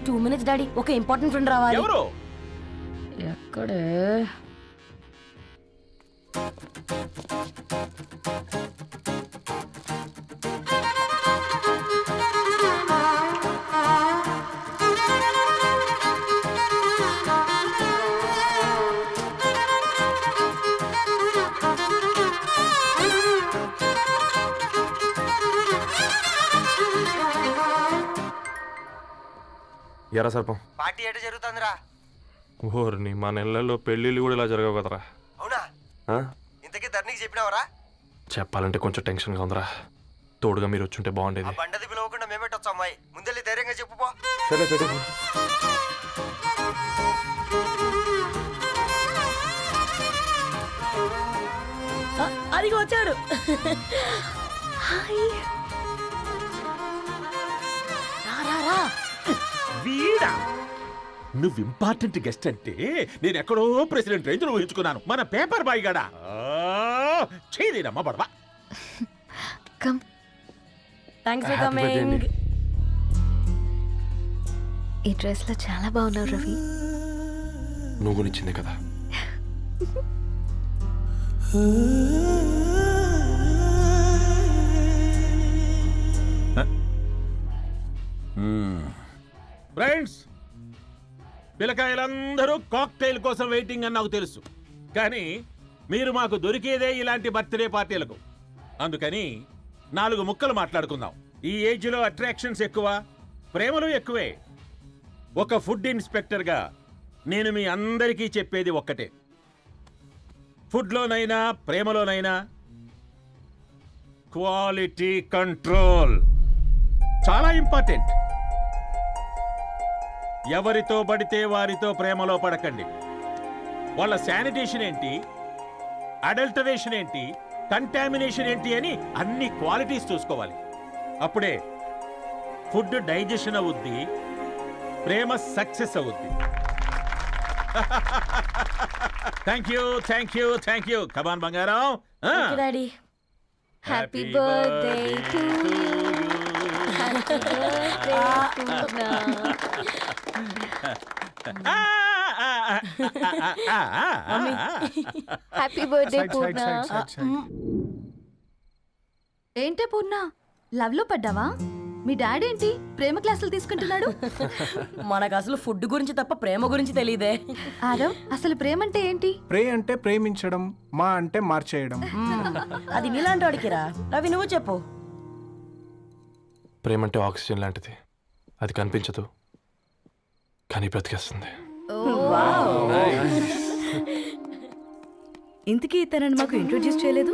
2 minutes డాడీ, ఒక ఇంపార్టెంట్ ఫ్రెండ్ రావాలి. ఎవరు? ఎక్కడే? ఎరా సర్పం, పార్టీ ఎట జరుగుతుందిరా? ఓర్ని మా నెలల్లో పెళ్ళిళ్ళు కూడా ఇలా జరగవు కదరా. అవునా? ఇంతకీ ధరణికి చెప్పినావరా? చెప్పాలంటే కొంచెం టెన్షన్గా ఉందిరా. తోడుగా మీరు వచ్చుంటే బాగుండేది. బండది పిలవకుండా మేమెట్టొచ్చు అమ్మాయి. ముందెళ్ళి ధైర్యంగా చెప్పుపో. సరే పెట్టు. అదిగో వచ్చాడు. వీడా? నువ్వు ఇంపార్టెంట్ గెస్ట్ అంటే నేను ఎక్కడో ప్రెసిడెంట్ రేంజ్ లో ఊహించుకున్నాను. మన పేపర్ బాయ్ గడా చేయలేదమ్మా బడవా. కమ్. Thanks for coming. ఈ డ్రెస్ లో చాలా బాగున్నావు రవి. నువ్వు గురించిందే కదా. ఫ్రెండ్స్, పిల్లకాయలందరూ కాక్టైల్ కోసం వెయిటింగ్ అని నాకు తెలుసు. కానీ మీరు మాకు దొరికేదే ఇలాంటి బర్త్డే పార్టీలకు. అందుకని 4 ముక్కలు మాట్లాడుకుందాం. ఈ ఏజ్లో అట్రాక్షన్స్ ఎక్కువ, ప్రేమలు ఎక్కువే. ఒక ఫుడ్ ఇన్స్పెక్టర్గా నేను మీ అందరికీ చెప్పేది ఒక్కటే. ఫుడ్లోనైనా ప్రేమలోనైనా క్వాలిటీ కంట్రోల్ చాలా ఇంపార్టెంట్. ఎవరితో పడితే వారితో ప్రేమలో పడకండి. వాళ్ళ శానిటేషన్ ఏంటి, అడల్టరేషన్ ఏంటి, కంటామినేషన్ ఏంటి అని అన్ని క్వాలిటీస్ చూసుకోవాలి. అప్పుడే ఫుడ్ డైజెషన్ అవుద్ది, ప్రేమ సక్సెస్ అవుద్ది. Thank you. కమాన్ బంగారం. Daddy, happy birthday to happy birthday Purna. Happy birthday Purna. ఏంటే పూర్ణ, లవ్ లో పడ్డావా? మీ డాడీ ఏంటి ప్రేమ క్లాసులు తీసుకుంటున్నాడు? మనకు అసలు ఫుడ్ గురించి తప్ప ప్రేమ గురించి తెలియదే. ఆరవ్, అసలు ప్రేమ అంటే ఏంటి? ప్రే అంటే ప్రేమించడం, మా అంటే మార్చేయడం. అది నీలాంటి వాడికిరా. రవి, నువ్వు చెప్పు. ప్రేమ అంటే ఆక్సిజన్ లాంటిది. అది కనిపించదు కానీ బ్రతికేస్తుంది. ఇంతకీ తనని మాకు ఇంట్రొడ్యూస్ చేయలేదు.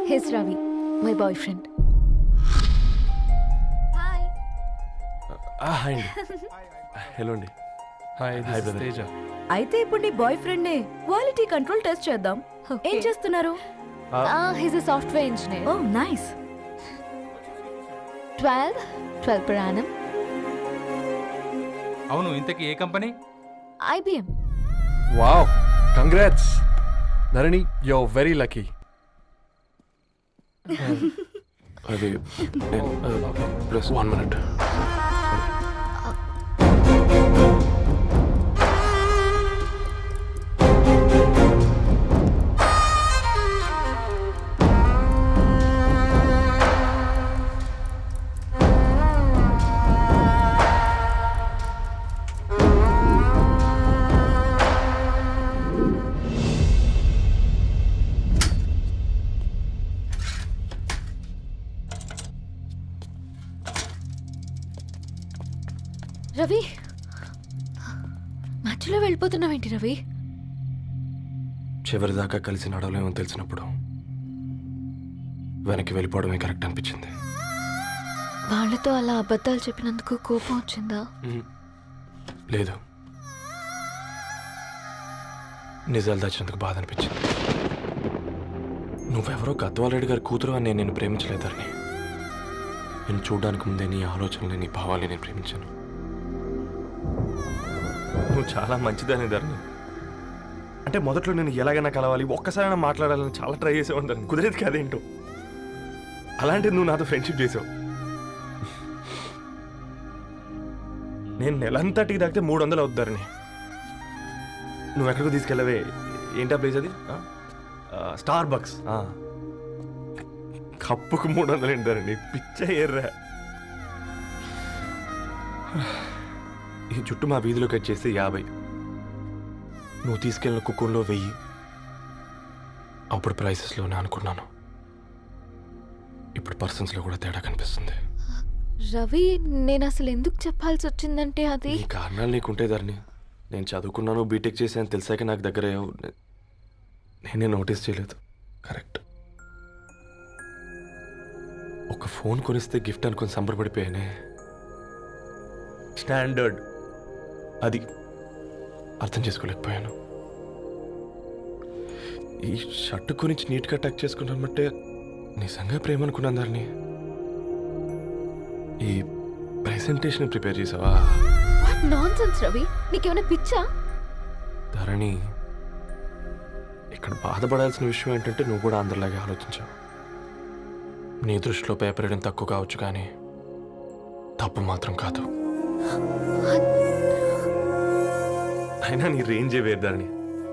He's Ravi, my boy friend. Hi అండి. హలో అండి. Hi brother. తేజ. అయితే ఇప్పుడు నీ బాయ్ ఫ్రెండ్ నే క్వాలిటీ కంట్రోల్ టెస్ట్ చేద్దాం. ఏం చేస్తున్నారు? He's a software engineer. Oh nice. 12 per annum. అవును, ఇంతకీ ఏ కంపెనీ? IBM. Wow, congrats Dharani, you are very lucky. అది ప్లస్ 1 minute. వెళ్ళిపోతున్నావేంటి రవి? చివరిదాకా కలిసి నడవలేమో తెలిసినప్పుడు వెనక్కి వెళ్ళిపోవడమే కరెక్ట్ అనిపించింది. వాళ్ళతో అలా అబద్ధాలు చెప్పినందుకు కోపం వచ్చిందా? లేదు, నిజాలు దాచినందుకు బాధ అనిపించింది. నువ్వెవరో గద్వాలరెడ్డి గారి కూతురు అని నేను ప్రేమించలేదని. నేను చూడడానికి ముందే నీ ఆలోచనలు, నీ భావాలు నేను ప్రేమించాను. నువ్వు చాలా మంచిదని ధరణి. అంటే మొదట్లో నేను ఎలాగైనా కలవాలి, ఒక్కసారైనా మాట్లాడాలని చాలా ట్రై చేసేవాడిని. కుదిరేది కాదేంటో. అలాంటిది నువ్వు నాతో ఫ్రెండ్షిప్ చేసావు. నేను నెలంతటికి తాగితే 300 అవుతారని. నువ్వు ఎక్కడికో తీసుకెళ్ళవే, ఏంటా ప్లేస్ అది? Star bucks. కప్పుకు 300 ఏంటారండి, పిచ్చ ఎర్రా. ఈ చుట్టూ మా వీధిలోకి వచ్చేసి 50. నువ్వు తీసుకెళ్ళిన కుక్కర్లో 1000. అప్పుడు ప్రైసెస్లోనే అనుకున్నాను, ఇప్పుడు పర్సన్స్లో కూడా తేడా కనిపిస్తుంది. రవి, నేను అసలు ఎందుకు చెప్పాల్సి వచ్చిందంటే అది ఈ కారణాలు నీకుంటే ధరణి. నేను చదువుకున్నాను, బీటెక్ చేశాను తెలిసాక నాకు దగ్గర నేనే నోటీస్ చేయలేదు. కరెక్ట్. ఒక ఫోన్ కొనిస్తే గిఫ్ట్ అనుకుని సంబరపడిపోయానే. స్టాండర్డ్ అది అర్థం చేసుకోలేకపోయాను. ఈ షర్టు గురించి నీట్గా టక్ చేసుకున్నామంటే నిజంగా ప్రేమ అనుకున్నాను ధరణి. ఈ ప్రెజెంటేషన్ ప్రిపేర్ చేసావా? వాట్ నాన్సెన్స్ రవి, నీకేమైనా పిచ్చా? ధరణి, ఇక్కడ బాధపడాల్సిన విషయం ఏంటంటే నువ్వు కూడా అందరిలాగే ఆలోచించావు. నీ దృష్టిలో పేపర్ వేయడం తక్కువ కావచ్చు, కానీ తప్పు మాత్రం కాదు. అయినా నీ రేంజే వేరు ధరణి.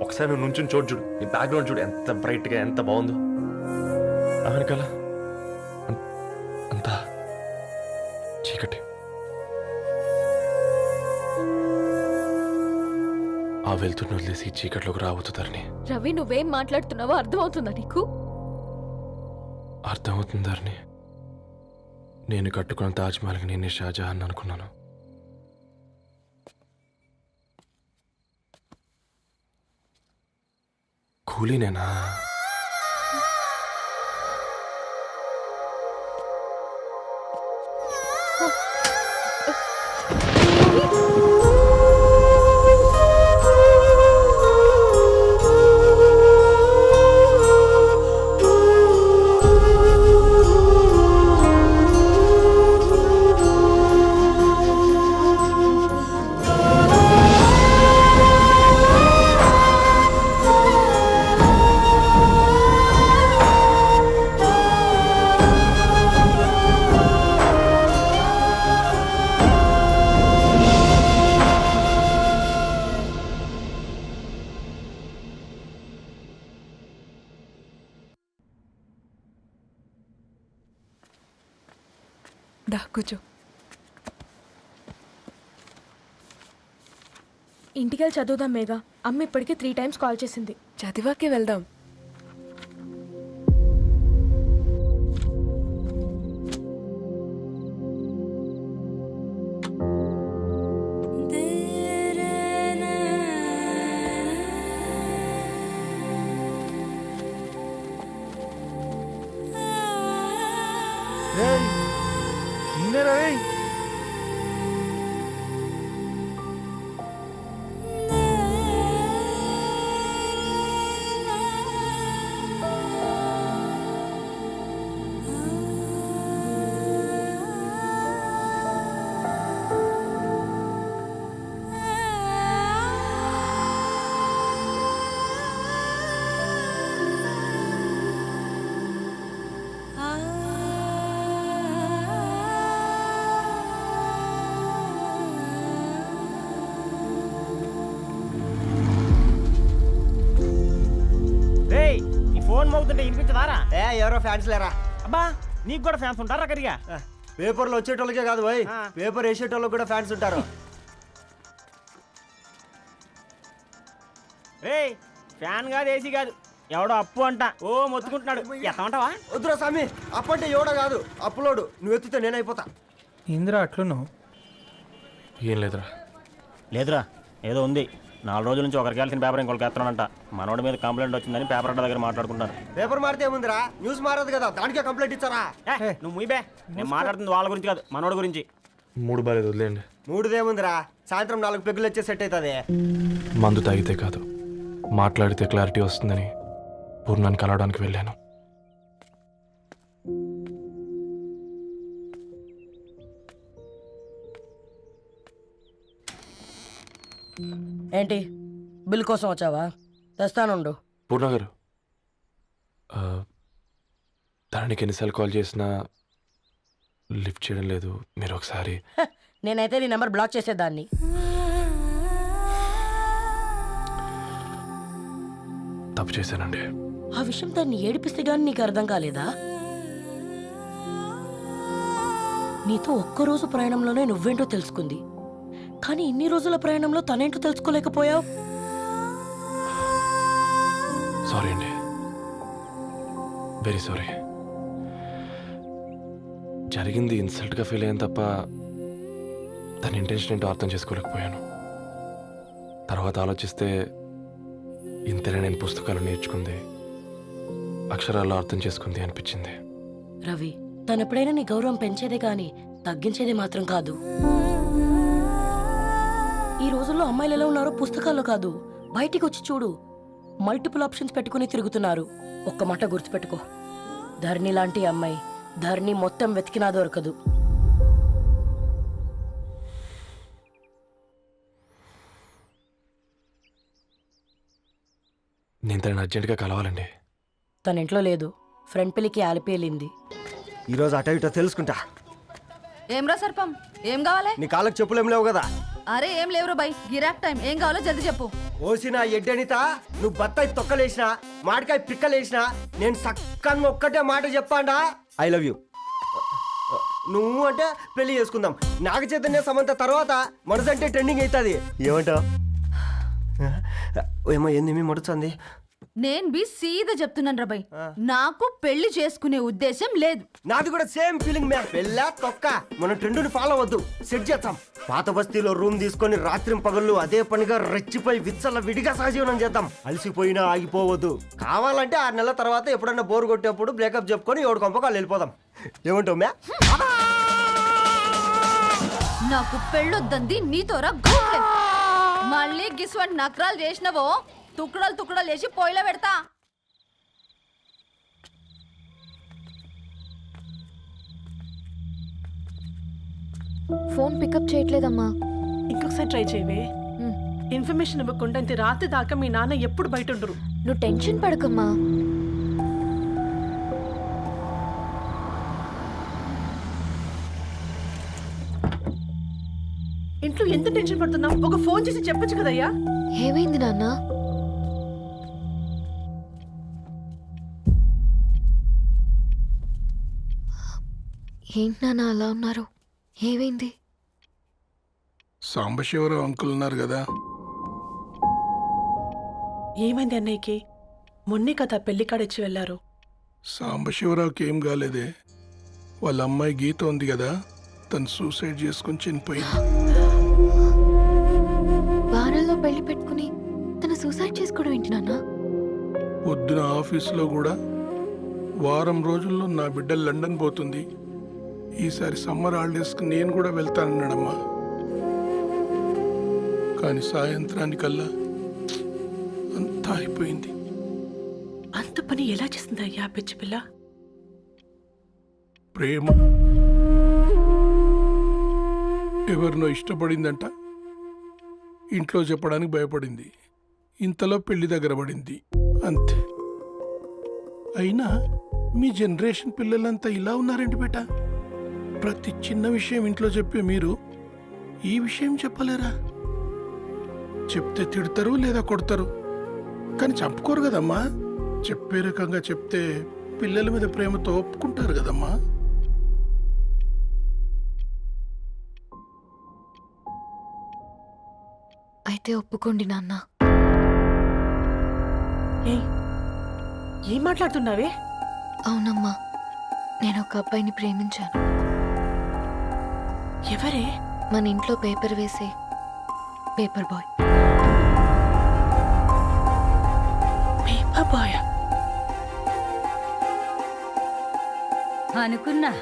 ఒకసారి నువ్వు నుంచుని చూడు, నీ బ్యాక్గ్రౌండ్ చూడు ఎంత బ్రైట్గా, ఎంత బాగుందో. వెనకాల అంతా చీకటి. ఆ వెళ్తున్న వదిలేసి చీకట్లోకి రాబోతుందని. రవి, నువ్వేం మాట్లాడుతున్నావో అర్థమవుతుందా నీకు? అర్థమవుతుందని. నేను కట్టుకున్న తాజ్మహల్కి నేనే షాజహాన్ అనుకున్నాను. కూలీనేనా? దా కూర్చో. ఇంటికెళ్ళి చదువుదాం మేఘా. అమ్మ ఇప్పటికే 3 times కాల్ చేసింది. చదివాకే వెళ్దాం. ఫోన్ మోగుతుంటే వినిపించదారా? ఎవరో ఫ్యాన్స్ లేరా? అబ్బా, నీకు కూడా ఫ్యాన్స్ ఉంటారా? కరిగా పేపర్లో వచ్చేటోళ్ళకే కాదు పోయి, పేపర్ వేసేటోళ్ళకి కూడా ఫ్యాన్స్ ఉంటారు. రేయ్, ఫ్యాన్ కాదు, ఏసీ కాదు, ఎవడో అప్పు అంట. ఓ మొత్తుకుంటున్నాడు. ఎత్తమంటావా? వద్దురా స్వామి, అప్పు అంటే ఎవడో కాదు, అప్పులోడు. నువ్వు ఎత్తితే నేనైపోతా. ఇంద్రా అట్లున్నావు? ఏం లేదురా. లేదురా, ఏదో ఉంది. 4 రోజుల నుంచి ఒకరికి వెళ్ళిన పేపర్ ఇంకొకరికి ఎత్తానంట. మనోడి మీద కంప్లైంట్ వచ్చిందని పేపర్ అడ్డ దగ్గర మాట్లాడుకుంటారు. పేపర్ మారితే ఏముందిరా, న్యూస్ మారదు కదా, దానికే కంప్లైంట్ ఇచ్చారా? నువ్వు ముయ్యబే, నేను మాట్లాడుతుంది వాళ్ళ గురించి కాదు, మనోడి గురించి. మూడు బాలేదు, వదిలేండి. మూడుదేముందిరా, సాయంత్రం 4 పెగ్గులు వచ్చే సెట్ అవుతుంది. మందు తాగితే కాదు, మాట్లాడితే క్లారిటీ వస్తుందని పూర్ణాన్ని కలవడానికి వెళ్ళాను. ఏంటి బిల్ కోసం వచ్చావా? తెస్తానుండు. పూర్ణ గారు, తనకి ఎన్నిసార్లు కాల్ చేసినా లిఫ్ట్ చేయడం లేదు. మీరు ఒకసారి నేనైతే నీ నెంబర్ బ్లాక్ చేసేదాన్ని. తప్పు చేశానండి. ఆ విషయం దాన్ని ఏడిపిస్తే గానీ నీకు అర్థం కాలేదా? నీతో ఒక్కరోజు ప్రయాణంలోనే నువ్వేంటో తెలుసుకుంది, కానీ ఇన్ని రోజుల ప్రయాణంలో తనేంటో తెలుసుకోలేకపోయావు. సారీ అండి, వెరీ సారీ. జరిగింది ఇన్సల్ట్గా ఫీల్ అయ్యాను తప్ప తన ఇంటెన్షన్ ఏంటో అర్థం చేసుకోలేకపోయాను. తర్వాత ఆలోచిస్తే ఇంతనే నేను పుస్తకాలు నేర్చుకుంది, అక్షరాల్లో అర్థం చేసుకుంది అనిపించింది. రవి, తనెప్పుడైనా నీ గౌరవం పెంచేదే కానీ తగ్గించేదే మాత్రం కాదు. ఈ రోజుల్లో అమ్మాయిలు ఎలా ఉన్నారో పుస్తకాల్లో కాదు, బయటికి వచ్చి చూడు. మల్టిపుల్ ఆప్షన్స్ పెట్టుకుని తిరుగుతున్నారు. ఒక్క మాట గుర్తుపెట్టుకో, ధరణి లాంటి అమ్మాయి ధరణి మొత్తం వెతికినా దొరకదు. నేను తనని అర్జెంటుగా కలవాలండి. తన ఇంట్లో లేదు, ఫ్రెండ్ పెళ్లికి ఆలిపేలింది. ఈరోజు అటో ఇటో తెలుసుకుంటా. ఏమ్రా సర్పం, ఏం కావాలి? నీ కాళ్ళకి చెప్పులేం లేవు కదా? అరే ఏం లేవురా బై, గిరాక్ టైం. ఏం కావాలో జల్దీ చెప్పు. ఓసిన ఎడ్డనిత, నువ్వు బత్తాయి తొక్కలేసినా మాడికాయ పిక్కలేసినా నేను సక్కంగా ఒక్కటే మాట చెప్పాండా, ఐ లవ్ యూ. నువ్వు అంటే పెళ్లి చేసుకుందాం. నాగ చైతన్య సమంత తర్వాత మనసంటే ట్రెండింగ్ అవుతుంది. ఏమంటావు? ఏమో ఏంది మడుతుంది. నేను బి సీదా చెప్తున్నాను రా బై, నాకు పెళ్లి చేసుకునే ఉద్దేశం లేదు. నాది కూడా సేమ్ ఫీలింగ్ మ్యామ్. పెళ్ళా తొక్క, మన ట్రెండ్ని ఫాలో అవద్దు, సెట్ చేద్దాం. పాత బస్తీలో రూమ్ తీసుకొని రాత్రి పగళ్ళు అదే పనిగా రెచ్చిపోయి విచ్చల విడిగా సహజీవనం చేద్దాం. అలసిపోయినా ఆగిపోవద్దు. కావాలంటే 6 నెలల తర్వాత ఎప్పుడన్నా బోర్ కొట్టేప్పుడు బ్రేకప్ చెప్పుకొని ఎవడు కొంపకాలు వెళ్ళిపోదాం. ఏమంటావు మ్యా? నాకు పెళ్ళొద్దంది నీతోరా గూడె. మళ్ళీ గిస్వంటి నకరాలు చేసినవో తుక్కడలు తుక్కడలు వేసి పొయ్యిలో పెడతా. ఫోన్ పికప్ చేయట్లేదమ్మా. ఇంకొకసారి ట్రై చేయవే. ఇన్ఫర్మేషన్ ఇవ్వకుండా ఇంత రాత్రి దాకా మీ నాన్న ఎప్పుడు బయట ఉండరు. నువ్వు టెన్షన్ పడకమ్మా. ఇంట్లో ఎంత టెన్షన్ పడుతున్నావు? ఒక ఫోన్ చేసి చెప్పొచ్చు కదయ్యా. ఏమైంది నాన్న? ఏంటి నాన్న అలా ఉన్నారు? ఏమైంది? సాంబశివరావు అంకుల్ ఉన్నారు కదా, ఏమైంది అన్నయ్యకి? మొన్నే కదా పెళ్లి కాడిచ్చి వెళ్ళారు. సాంబశివరావుకి ఏం కాలేదే. వాళ్ళ అమ్మాయి గీత ఉంది కదా, తను సూసైడ్ చేసుకుని చనిపోయింది. వారాల్లో పెళ్లి పెట్టుకుని తను సూసైడ్ చేసుకోవడం ఏంటి నాన్న? పొద్దున ఆఫీసులో కూడా వారం రోజుల్లో నా బిడ్డ లండన్ పోతుంది, ఈసారి సమ్మర్ హాలిడేస్కి నేను కూడా వెళ్తానన్నాడమ్మా. కానీ సాయంత్రానికల్లా అంతా అయిపోయింది. అంత పని ఎలా చేసింది అయ్యా పిచ్చి పిల్ల? ప్రేమ ఎవరినో ఇష్టపడిందంట, ఇంట్లో చెప్పడానికి భయపడింది. ఇంతలో పెళ్లి దగ్గర పడింది, అంతే. అయినా మీ జనరేషన్ పిల్లలంతా ఇలా ఉన్నారండి బేట. ప్రతి చిన్న విషయం ఇంట్లో చెప్పే మీరు ఈ విషయం చెప్పలేరా? చెప్తే తిడతారు లేదా కొడతారు, కానీ చంపుకోరు కదమ్మా. చెప్పే రకంగా చెప్తే పిల్లల మీద ప్రేమతో ఒప్పుకుంటారు కదమ్మా. అయితే ఒప్పుకోండి నాన్న. ఏం మాట్లాడుతున్నావే? అవునమ్మా, నేను ఒక అబ్బాయిని ప్రేమించాను. ఎవరే? మన ఇంట్లో పేపర్ వేసే పేపర్ బాయ్. అనుకున్నా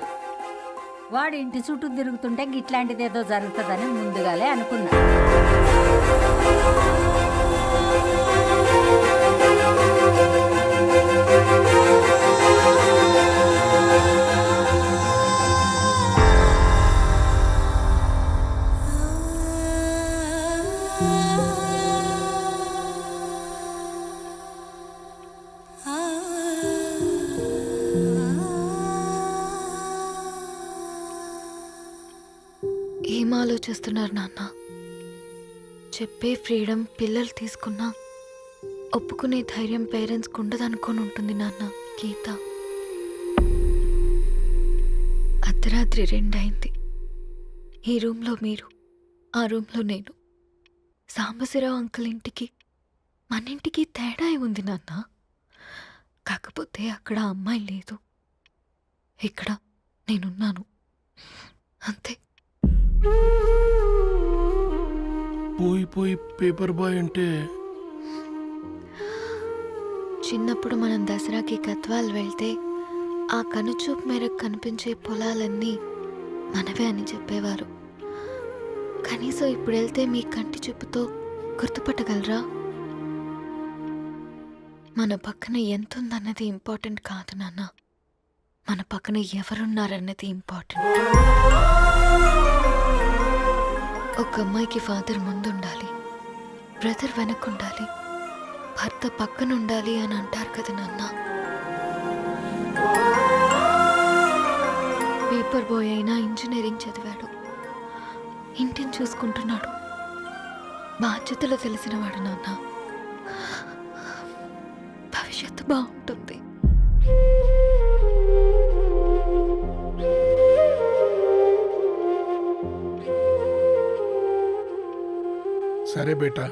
వాడి ఇంటి చుట్టూ తిరుగుతుంటే గిట్లాంటిదేదో జరుగుతుందని ముందుగాలే అనుకున్నా. ఏం ఆలోచిస్తున్నారు నాన్న? చెప్పే ఫ్రీడమ్ పిల్లలు తీసుకున్నా ఒప్పుకునే ధైర్యం పేరెంట్స్కి ఉండదనుకొని ఉంటుంది నాన్న. గీత అర్ధరాత్రి 2 అయింది. ఈ రూమ్లో మీరు, ఆ రూమ్లో నేను. సాంబశివరావు అంకుల్ ఇంటికి మన ఇంటికి తేడా ఉంది నాన్న. కాకపోతే అక్కడ అమ్మాయి లేదు, ఇక్కడ నేనున్నాను, అంతే. పోయి పేపర్ బాయ్ అంటే చిన్నప్పుడు మనం దసరాకి గద్వాల్ వెళ్తే ఆ కనుచూపు మేరకు కనిపించే పొలాలన్నీ మనవే అని చెప్పేవారు. కనీసం ఇప్పుడు వెళ్తే మీ కంటి చూపుతో గుర్తుపట్టగలరా? మన పక్కన ఎంతుందన్నది ఇంపార్టెంట్ కాదు నాన్న, మన పక్కన ఎవరున్నారన్నది ఇంపార్టెంట్. ఒక అమ్మాయికి ఫాదర్ ముందుండాలి, బ్రదర్ వెనకుండాలి, భర్త పక్కన ఉండాలి అని అంటారు కదా నాన్న. పేపర్ బాయ్ అయినా ఇంజనీరింగ్ చదివాడు, ఇంటిని చూసుకుంటున్నాడు, బాధ్యతలు తెలిసినవాడు నాన్న. భవిష్యత్తు బాగుంటుంది. సరే బేటా,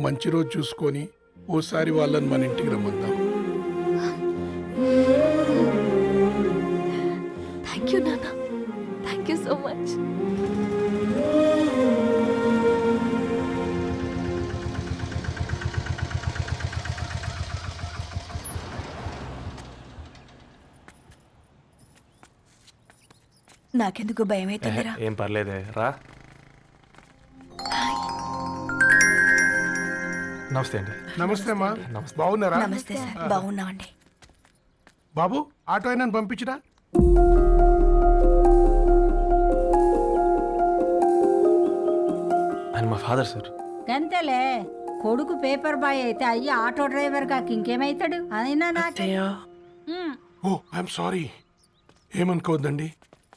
మంచి రోజు చూసుకొని ఓసారి వాళ్ళని మన ఇంటికి రమ్మందాం. థ్యాంక్ యూ నాన్న, థ్యాంక్ యూ సో మచ్. నాకెందుకు భయం అవుతుందిరా. ఏం పర్లేదే, రా. నమస్తే అండి. నమస్తే అమ్మా, బాగున్నారా? నమస్తే సార్, బాగున్నామండి. బాబు, ఆటో అయినా పంపించరా? ఆయన మా ఫాదర్ సార్. గంతేలే, కొడుకు పేపర్ బాయ్ అయితే అయ్యి ఆటో డ్రైవర్ కాక ఇంకేమైతాడు? అయినా నాకు ఓ ఐఎమ్ సారీ, ఏమనుకోవద్దండి.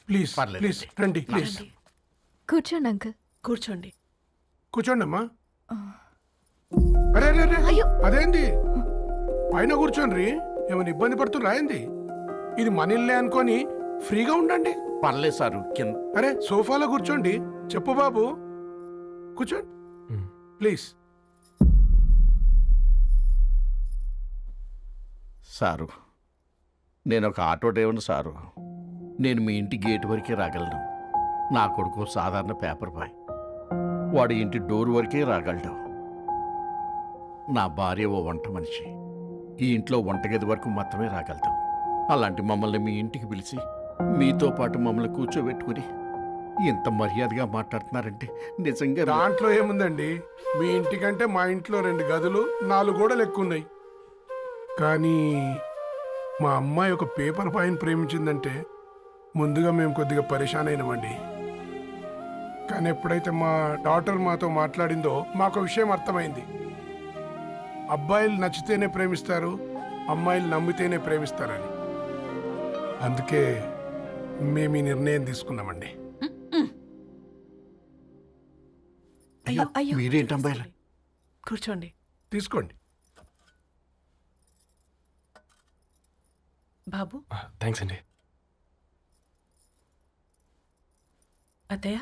ప్లీజ్ ప్లీజ్ రండి, ప్లీజ్ కూర్చోండి అంకుల్. కూర్చోండి. కూర్చోండి అమ్మా. అరే అరే అరే, అదేంది పైన కూర్చోండి, ఏమైనా ఇబ్బంది పడుతున్నా ఏంది? ఇది మన ఇల్లే అనుకొని ఫ్రీగా ఉండండి. పర్లేదు సారు, కింద. అరే సోఫాలో కూర్చోండి. చెప్పు బాబు, కూర్చోండి ప్లీజ్. సారు, నేను ఒక ఆటో డ్రైవర్ని సారు. నేను మీ ఇంటి గేట్ వరకే రాగలను. నా కొడుకు సాధారణ పేపర్ బాయ్, వాడి ఇంటి డోర్ వరకే రాగలడు. నా భార్య ఓ వంట మనిషి, ఈ ఇంట్లో వంటగది వరకు మాత్రమే రాగలుగుతాం. అలాంటి మమ్మల్ని మీ ఇంటికి పిలిచి మీతో పాటు మమ్మల్ని కూర్చోబెట్టుకుని ఇంత మర్యాదగా మాట్లాడుతున్నారంటే నిజంగా దాంట్లో ఏముందండి, మీ ఇంటికంటే మా ఇంట్లో 2 గదులు 4 గోడలు ఎక్కువ ఉన్నాయి. కానీ మా అమ్మాయి ఒక పేపర్ బాయ్ని ప్రేమించిందంటే ముందుగా మేము కొద్దిగా పరేషాన్ అయినామండి. కానీ ఎప్పుడైతే మా డాటర్ మాతో మాట్లాడిందో మాకు విషయం అర్థమైంది. అబ్బాయిలు నచ్చితేనే ప్రేమిస్తారు, అమ్మాయిలు నమ్మితేనే ప్రేమిస్తారని. అందుకే మేము ఈ నిర్ణయం తీసుకున్నామండి. అయ్యో అయ్యో, మీరేంటి అమ్మాయిలు? కూర్చోండి. తీసుకోండి. బాబు. థ్యాంక్స్ అండి. అత్తయ్య,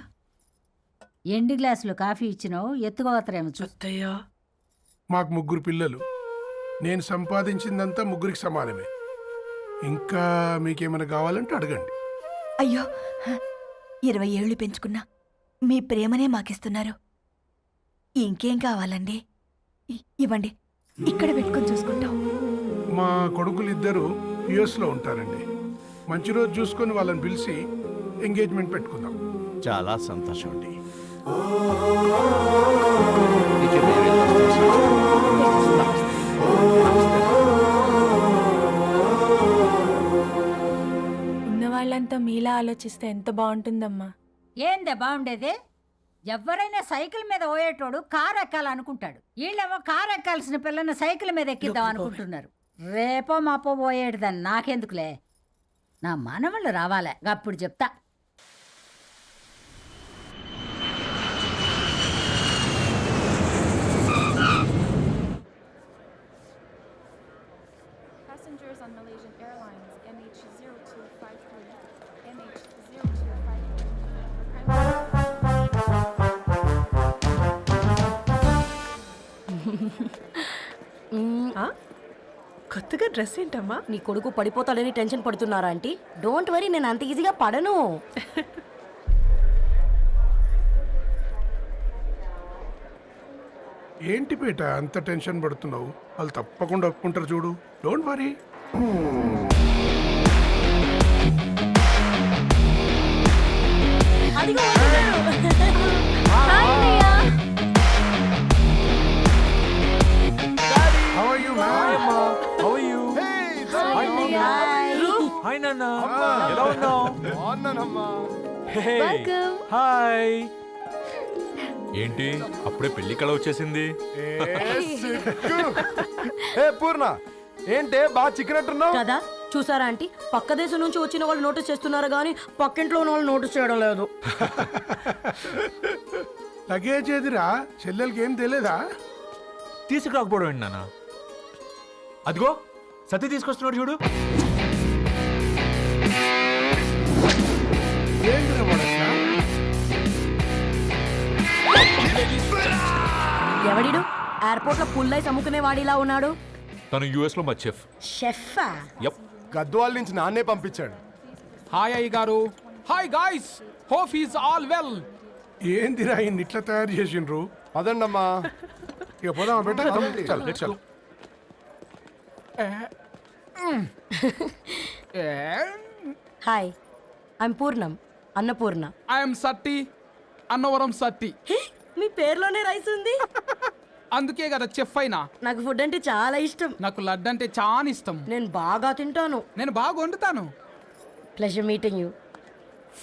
ఎండి గ్లాసులో కాఫీ ఇచ్చినావు, ఎత్తుకోవతరేమో చూ. అత్తయ్య, మాకు 3 పిల్లలు, నేను సంపాదించిందంతా 3కి సమానమే. ఇంకా మీకేమైనా కావాలంటే అడగండి. అయ్యో, 20 ఏళ్ళు పెంచుకున్నా మీ ప్రేమనే మాకిస్తున్నారు. ఇంకేం కావాలండి? ఇవ్వండి, ఇక్కడ పెట్టుకొని చూసుకుంటాం. మా కొడుకులు 2 యుఎస్లో ఉంటారండి. మంచి రోజు చూసుకొని వాళ్ళని పిలిచి ఎంగేజ్మెంట్ పెట్టుకుందాం. చాలా సంతోషం అండి. ఉన్న వాళ్ళంతా మీలా ఆలోచిస్తే ఎంత బాగుంటుందమ్మా. ఏందే బాగుండేది? ఎవరైనా సైకిల్ మీద పోయేటోడు కారు ఎక్కాలనుకుంటాడు. వీళ్ళేమో కారు ఎక్కాల్సిన పిల్లని సైకిల్ మీద ఎక్కిద్దాం అనుకుంటున్నారు. రేపో మాపో పోయేడుదని నాకెందుకులే, నా మనవళ్ళు రావాలే అప్పుడు చెప్తా. Passengers on Malaysian Airlines MH0253, MH0253. కొత్తగా డ్రెస్ ఏంటమ్మా? నీ కొడుకు పడిపోతాడని టెన్షన్ పడుతున్నారా ఆంటీ? డోంట్ వరీ, నేను అంత ఈజీగా పడను. ఏంటి పేట అంత టెన్షన్ పడుతున్నావు? వాళ్ళు తప్పకుండా ఒప్పుకుంటారు చూడు. Don't worry. హాయ్. ఏంటి అప్పుడే పెళ్లి కళ వచ్చేసింది? పూర్ణ ఏంటే బాగా చిక్కినట్టున్నావు కదా, చూసారా ఆంటీ? పక్క దేశం నుంచి వచ్చిన వాళ్ళు నోటీస్ చేస్తున్నారు కానీ పక్కింట్లో ఉన్న వాళ్ళు నోటీస్ చేయడం లేదు. లగేజ్ ఏదిరా? చెల్లెలకి ఏం తెలియదా? తీసుకురాకపోవడం ఏంటి నాన్న? అదిగో సతీ తీసుకొస్తున్నాడు చూడు. ఏంటిరా వాడట్లా? ఎవడిడు ఎయిర్పోర్ట్ లో పుల్లై అమ్ముకునే వాడిలా ఉన్నాడు? తను యుఎస్ లో మా చెఫ్. షెఫా? యప్. గద్వాల నుంచి నాన్నే పంపించాడు. హాయ్ అయ్య గారు. Hi guys, hope is all well. ఏందిరా ఇన్ని ఇట్లా తయారు చేసిండ్రు? పదండమ్మా. ఇక పోదామా బెట్ట? చల్. హాయ్, ఐమ్ పూర్ణం, అన్నపూర్ణ. ఐఎమ్ సత్తి, అన్నవరం సత్తి. మీ పేరులోనే రైస్ ఉంది. అందుకే కదా చెఫ్ అయినా. నాకు ఫుడ్ అంటే చాలా ఇష్టం. నాకు లడ్డు అంటే చాలా ఇష్టం. నేను బాగా తింటాను. నేను బాగా వండుతాను. Pleasure meeting you.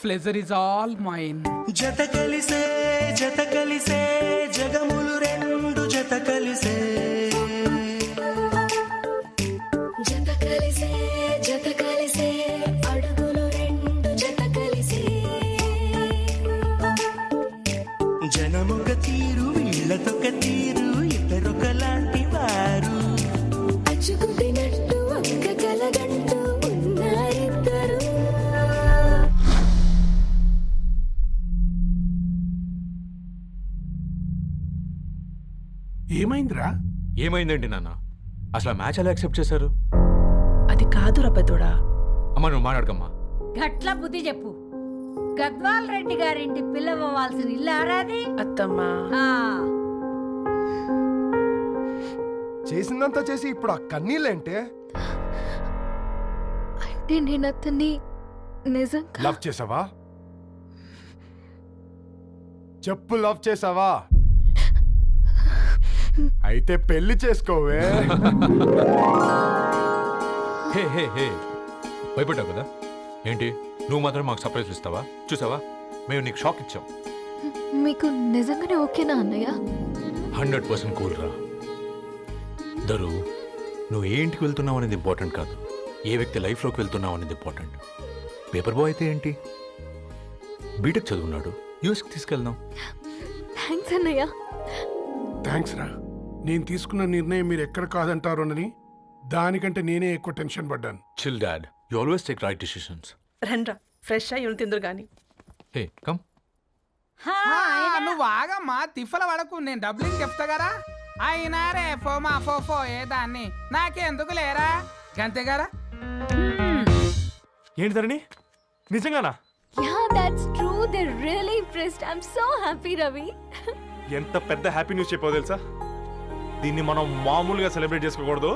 Pleasure is all mine. జత కలిసే జగములు రెండు జత కలిసే. జత కలిసే అడుగులు రెండు జత కలిసే. జనమొక తీరు వీళ్ళతొక తీరు ఇద్దరొకలాంటి వారు. అచ్చుకుతినట్టు ఒక్క కలగంటూ ఉన్నారిద్దరు. ఏమైందిరా? ఏమైందేంటి నాన్న? అసలు ఆ మ్యాచ్ ఎలా యాక్సెప్ట్ చేశారు? అది కాదు రబ్బతోడా. అమ్మ నువ్వు మాట్లాడకమ్మా. గట్ల బుద్ధి చెప్పు. గద్వాల్ రెడ్డి గారింటి పిల్లవ్వాల్సిన ఇల్లు ఆరాది. అత్తమ్మా, చేసిందంతా చేసి ఇప్పుడు ఆ కన్నీళ్ళేంటే? అంటే నేను అతన్ని నిజంగా లవ్ చేసావా? చెప్పు, లవ్ చేసావా? అయితే పెళ్లి చేసుకోవే. హే హే హే, భయపడ్డావు కదా? ఏంటి నువ్వు మాత్రం మాకు సర్ప్రైజ్ ఇస్తావా? చూసావా, మేము నీకు షాక్ ఇచ్చాం. మీకు నిజంగానే ఓకేనా అన్నయ్య? 100% కూల్ రా. దరు, నువ్వు ఏ ఇంటికి వెళ్తున్నావు అనేది ఇంపార్టెంట్ కాదు, ఏ వ్యక్తి లైఫ్లోకి వెళ్తున్నావు అనేది ఇంపార్టెంట్. పేపర్ బాయ్ అయితే ఏంటి, బీటెక్ చదువున్నాడు, యూఎస్కి తీసుకెళ్దాం. థ్యాంక్స్ అన్నయ్య. థ్యాంక్స్ రా. నేను తీసుకున్న నిర్ణయం మీరు ఎక్కడ కాదంటారోనని దానికంటే నేనే ఎక్కువ టెన్షన్ పడ్డాను. Chill dad, you always take right decisions. రండ్రా ఫ్రెష్ అయ్యి తిందురు గాని. Hey come. నువ్వు ఆగమ్మా, తిఫల పడకు. నేను డబ్లింగ్ చెప్తా కదా. అయినా రే ఫోమా ఫోఫో ఏ దాన్ని నాకెందుకు లేరా గంతే కదా. ఏంటి ధరణి, నిజంగానా? Yeah, that's true. They're really impressed. I'm so happy, Ravi. ఎంత పెద్ద హ్యాపీ న్యూస్ చెప్పావు తెలుసా? దీన్ని మనం మామూలుగా సెలబ్రేట్ చేసుకోకూడదు,